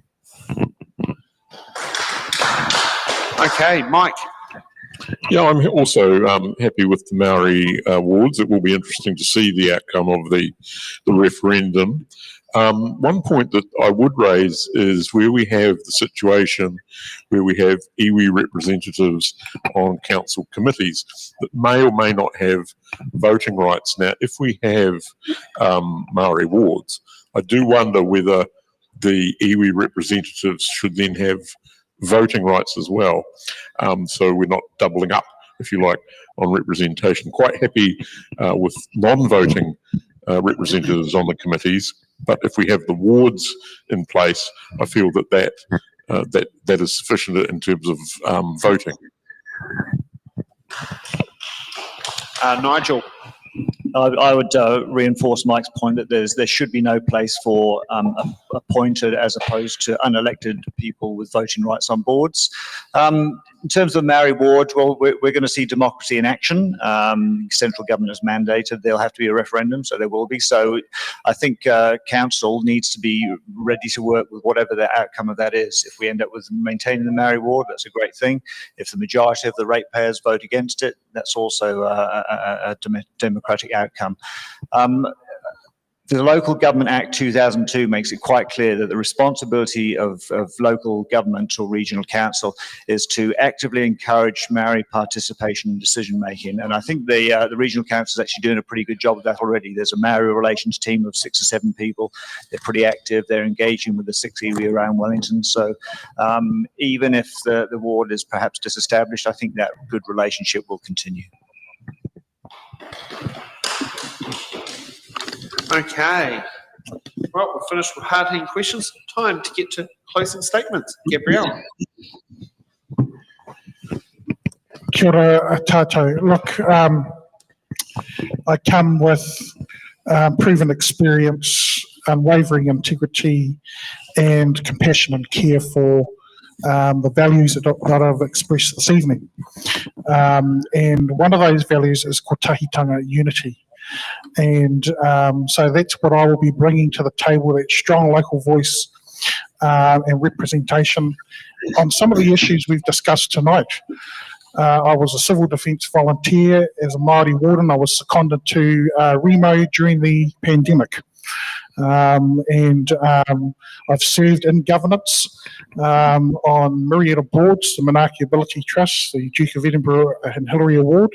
Okay, Mike. Yeah, I'm also happy with the Maori wards. It will be interesting to see the outcome of the referendum. One point that I would raise is where we have the situation where we have iwi representatives on council committees that may or may not have voting rights. Now, if we have Maori wards, I do wonder whether the iwi representatives should then have voting rights as well. So we're not doubling up, if you like, on representation. Quite happy with non-voting representatives on the committees, but if we have the wards in place, I feel that is sufficient in terms of voting. Nigel. I would reinforce Mike's point that there should be no place for appointed as opposed to unelected people with voting rights on boards. In terms of the Maori ward, well, we're going to see democracy in action. Central government has mandated there'll have to be a referendum, so there will be. So I think council needs to be ready to work with whatever the outcome of that is. If we end up with maintaining the Maori ward, that's a great thing. If the majority of the ratepayers vote against it, that's also a democratic outcome. The Local Government Act 2002 makes it quite clear that the responsibility of local government or regional council is to actively encourage Maori participation in decision making. And I think the regional council is actually doing a pretty good job of that already. There's a Maori relations team of 6 or 7 people. They're pretty active. They're engaging with the 6 iwi around Wellington. So even if the ward is perhaps disestablished, I think that good relationship will continue. Okay. Well, we're finished with hard-hitting questions. Time to get to closing statements. Gabrielle. Kia ora tātou. Look, I come with proven experience, unwavering integrity and compassion and care for the values that I've expressed this evening. And one of those values is kotahitanga, unity. And so that's what I will be bringing to the table, that strong local voice and representation on some of the issues we've discussed tonight. I was a civil defence volunteer as a Māori warden. I was seconded to Remo during the pandemic. And I've served in governance on myriad of boards, the Manaaki Ability Trust, the Duke of Edinburgh and Hillary Award.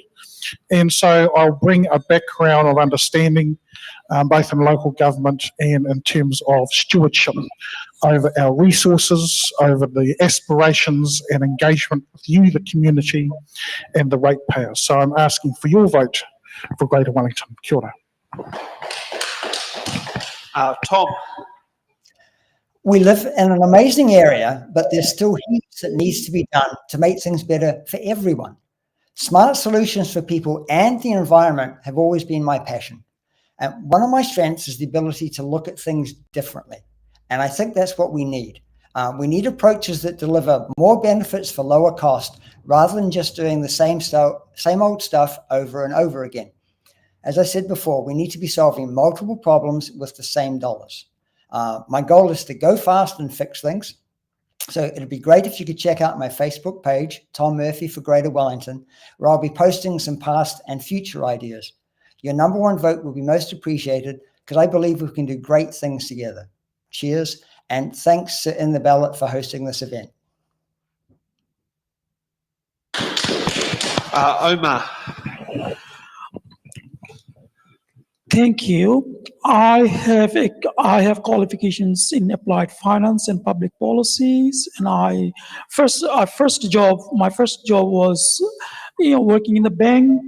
And so I'll bring a background of understanding both in local government and in terms of stewardship over our resources, over the aspirations and engagement with you, the community, and the ratepayers. So I'm asking for your vote for Greater Wellington. Kia ora. Tom. We live in an amazing area, but there's still heaps that needs to be done to make things better for everyone. Smart solutions for people and the environment have always been my passion. And one of my strengths is the ability to look at things differently. And I think that's what we need. We need approaches that deliver more benefits for lower cost rather than just doing the same old stuff over and over again. As I said before, we need to be solving multiple problems with the same dollars. My goal is to go fast and fix things. So it'd be great if you could check out my Facebook page, Tom Murphy for Greater Wellington, where I'll be posting some past and future ideas. Your number one vote will be most appreciated because I believe we can do great things together. Cheers, and thanks to In the Ballot for hosting this event. Omar. Thank you. I have qualifications in applied finance and public policies, and my first job was, working in the bank,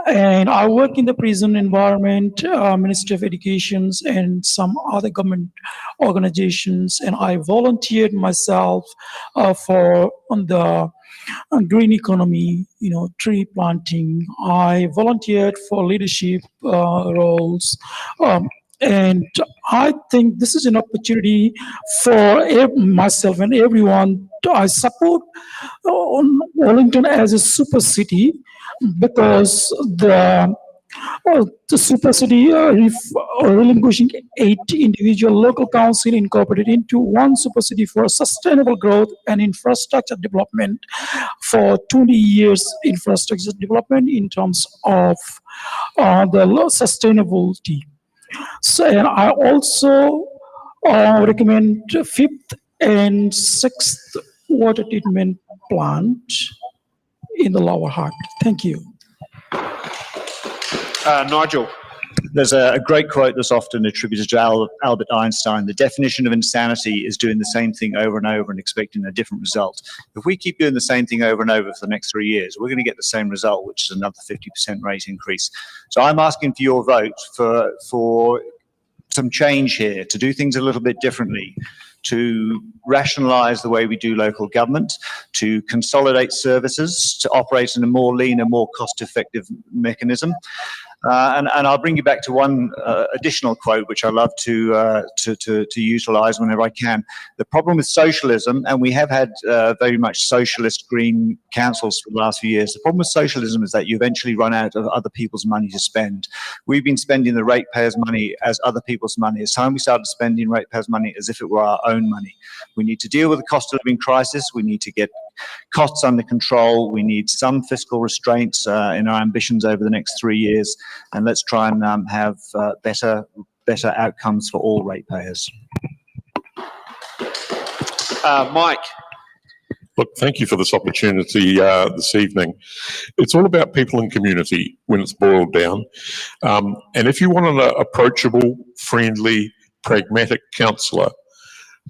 and I work in the prison environment, Ministry of Education, and some other government organizations, and I volunteered myself on the green economy, tree planting. I volunteered for leadership roles, and I think this is an opportunity for myself and everyone. I support Wellington as a super city because the super city relinquishing 8 individual local council incorporated into one super city for sustainable growth and infrastructure development for 20 years infrastructure development in terms of the sustainability. So, and I also recommend 5th and 6th water treatment plant in the Lower Hutt. Thank you. Nigel. There's a great quote that's often attributed to Albert Einstein. The definition of insanity is doing the same thing over and over and expecting a different result. If we keep doing the same thing over and over for the next 3 years, we're going to get the same result, which is another 50% rate increase. So I'm asking for your vote for some change here, to do things a little bit differently, to rationalise the way we do local government, to consolidate services, to operate in a more lean and more cost-effective mechanism. And I'll bring you back to one additional quote, which I love to utilise whenever I can. The problem with socialism, and we have had very much socialist green councils for the last few years, the problem with socialism is that you eventually run out of other people's money to spend. We've been spending the ratepayers' money as other people's money. It's time we started spending ratepayers' money as if it were our own money. We need to deal with the cost of living crisis. We need to get costs under control. We need some fiscal restraints in our ambitions over the next 3 years. And let's try and have better outcomes for all ratepayers. Mike. Look, thank you for this opportunity this evening. It's all about people and community when it's boiled down. And if you want an approachable, friendly, pragmatic councillor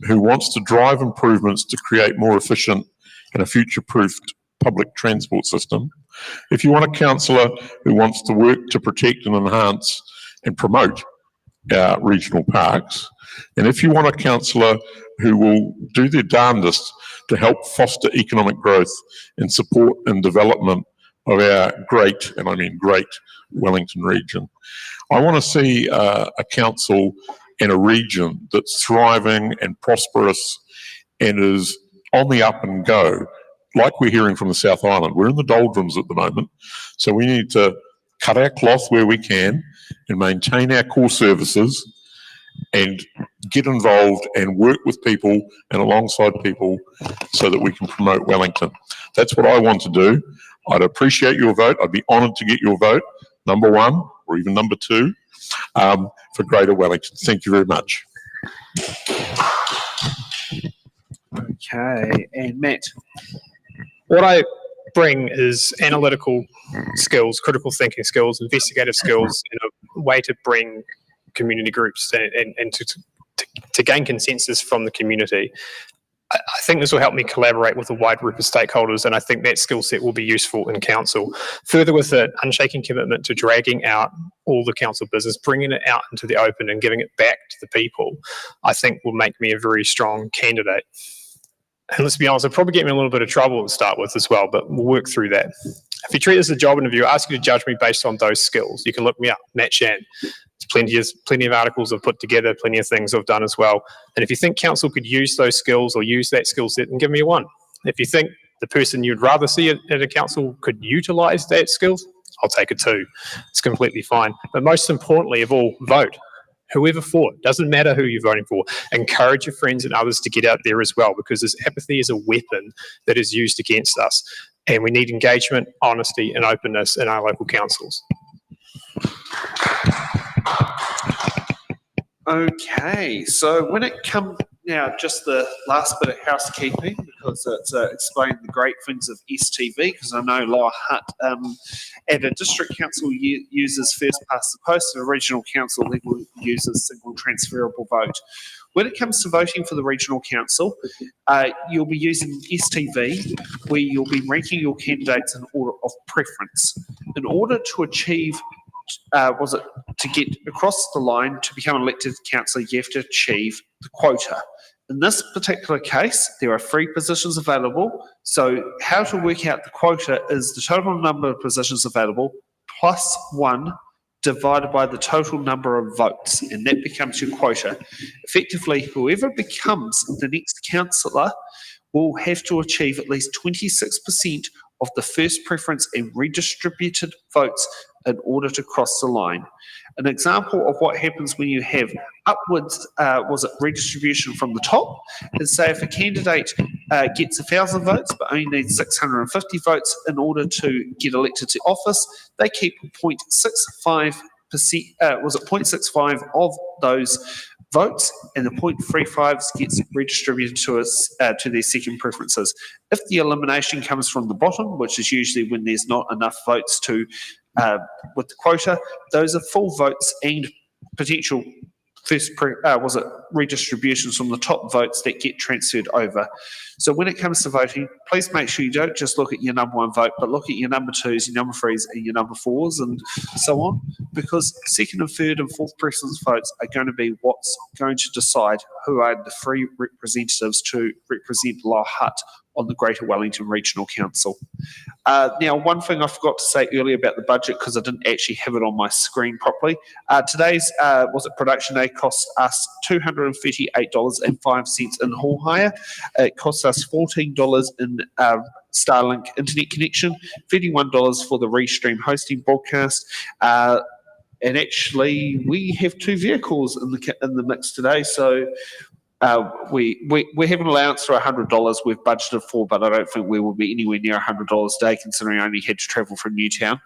who wants to drive improvements to create more efficient and a future-proofed public transport system, if you want a councillor who wants to work to protect and enhance and promote our regional parks, and if you want a councillor who will do their darndest to help foster economic growth and support and development of our great, and I mean great, Wellington region, I want to see a council and a region that's thriving and prosperous and is on the up and go. Like we're hearing from the South Island, we're in the doldrums at the moment, so we need to cut our cloth where we can and maintain our core services and get involved and work with people and alongside people so that we can promote Wellington. That's what I want to do. I'd appreciate your vote. I'd be honoured to get your vote, number 1 or even number 2, for Greater Wellington. Thank you very much. Okay, and Matt. What I bring is analytical skills, critical thinking skills, investigative skills, and a way to bring community groups and to gain consensus from the community. I think this will help me collaborate with a wide group of stakeholders, and I think that skill set will be useful in council. Further, with an unshaken commitment to dragging out all the council business, bringing it out into the open and giving it back to the people, I think will make me a very strong candidate. And let's be honest, it'll probably get me in a little bit of trouble to start with as well, but we'll work through that. If you treat this as a job interview, I ask you to judge me based on those skills. You can look me up, Matt Shand. It's plenty of articles I've put together, plenty of things I've done as well. And if you think council could use those skills or use that skill set, then give me a 1. If you think the person you'd rather see at a council could utilise that skills, I'll take a 2. It's completely fine. But most importantly of all, vote. Whoever for, doesn't matter who you're voting for. Encourage your friends and others to get out there as well, because this apathy is a weapon that is used against us. And we need engagement, honesty and openness in our local councils. Okay, so when it comes now, just the last bit of housekeeping, because it's explaining the great things of STV, because I know Lower Hutt at a district council uses first past the post, at a regional council level uses single transferable vote. When it comes to voting for the regional council, you'll be using STV, where you'll be ranking your candidates in order of preference. In order to achieve to get across the line to become an elected councillor, you have to achieve the quota. In this particular case, there are 3 positions available. So how to work out the quota is the total number of positions available plus 1 divided by the total number of votes, and that becomes your quota. Effectively, whoever becomes the next councillor will have to achieve at least 26% of the first preference and redistributed votes in order to cross the line. An example of what happens when you have upwards, redistribution from the top, is say if a candidate gets 1,000 votes but only needs 650 votes in order to get elected to office, they keep 0.65%, 0.65 of those votes, and the 0.35 gets redistributed to their second preferences. If the elimination comes from the bottom, which is usually when there's not enough votes to with the quota, those are full votes and potential redistributions from the top votes that get transferred over. So when it comes to voting, please make sure you don't just look at your number 1 vote, but look at your number 2s, your number 3s, and your number 4s, and so on, because second and third and fourth preference votes are going to be what's going to decide who are the 3 representatives to represent Lower Hutt on the Greater Wellington Regional Council. Now, one thing I forgot to say earlier about the budget, because I didn't actually have it on my screen properly. Today's production day cost us $238.05 in hall hire. It cost us $14 in Starlink internet connection, $31 for the restream hosting broadcast. And actually, we have 2 vehicles in the mix today, so we have an allowance for $100 we've budgeted for, but I don't think we will be anywhere near $100 a day, considering I only had to travel from Newtown.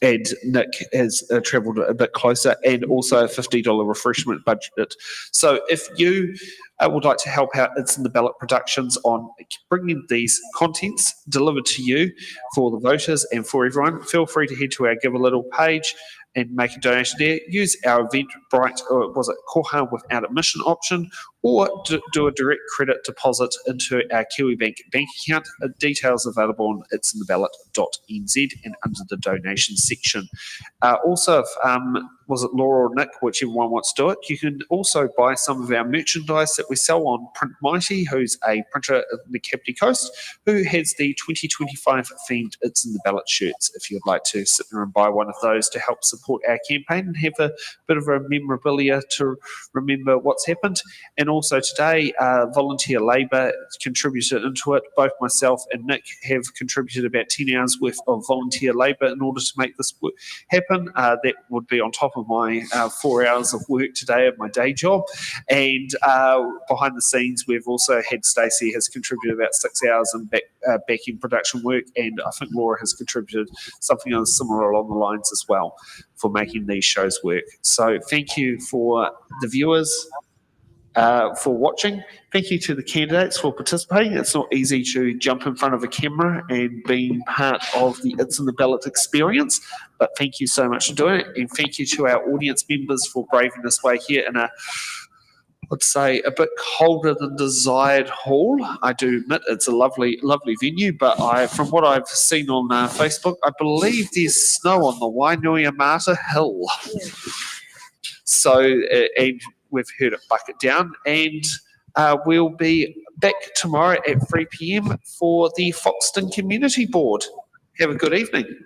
And Nick has travelled a bit closer, and also a $50 refreshment budget. So if you would like to help out It's in the Ballot Productions on bringing these contents delivered to you for the voters and for everyone, feel free to head to our Give a Little page and make a donation there. Use our Eventbrite, or was it Koha without admission option, or do a direct credit deposit into our KiwiBank bank account. Details available on itsintheballot.nz and under the donation section. Also, if was it Laura or Nick, whichever one wants to do it, you can also buy some of our merchandise that we sell on Print Mighty, who's a printer in the Kapiti Coast, who has the 2025 themed It's in the Ballot shirts. If you'd like to sit there and buy one of those to help support our campaign and have a bit of a memorabilia to remember what's happened. And also today, volunteer labour contributed into it. Both myself and Nick have contributed about 10 hours worth of volunteer labour in order to make this happen. That would be on top of my 4 hours of work today at my day job. And behind the scenes, we've also had Stacey has contributed about 6 hours in back-end production work, and I think Laura has contributed something similar along the lines as well for making these shows work. So thank you for the viewers for watching. Thank you to the candidates for participating. It's not easy to jump in front of a camera and being part of the It's in the Ballot experience, but thank you so much for doing it, and thank you to our audience members for braving this way here in I'd say a bit colder than desired hall. I do admit it's a lovely, lovely venue, but from what I've seen on Facebook, I believe there's snow on the Wainuiamata Hill. So, and we've heard it bucket down, and we'll be back tomorrow at 3 p.m. for the Foxton Community Board. Have a good evening.